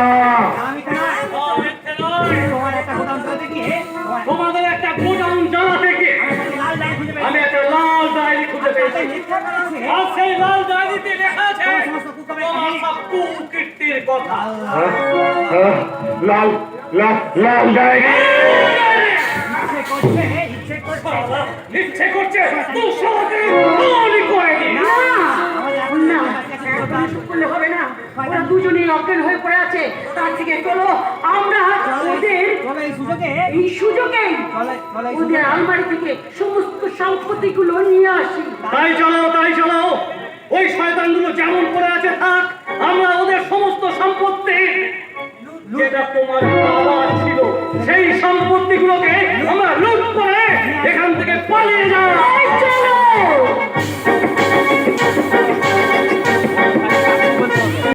তোমাদের একটা গোডাউন জ্বালা থেকে আমি একটা লাল ডায়েরি খুঁজে পেয়েছি। আর সেই লাল ডায়েরিতে লেখা আছে তোমার সব কুকীর্তির কথা। লাল লাল লাল ডায়েরি। ইচ্ছে করছে তুই সবাইকে গুলি করে দিই। না, এখন করলে হবে না। ওরা দুজনেই অজ্ঞান হয়ে পড়ে আছে। তার থেকে চলো আমরা ওদের এই সুযোগে ওদের আলমারি থেকে সমস্ত সম্পত্তিগুলো নিয়ে আসি। তাই চলো ওই শয়তানগুলো যেমন করে আছে থাক। আমরা ওদের সমস্ত সম্পত্তি যেটা তোমার বাবার ছিল সেই সম্পত্তিগুলোকে আমরা লুট করে এখান থেকে পালিয়ে যাই।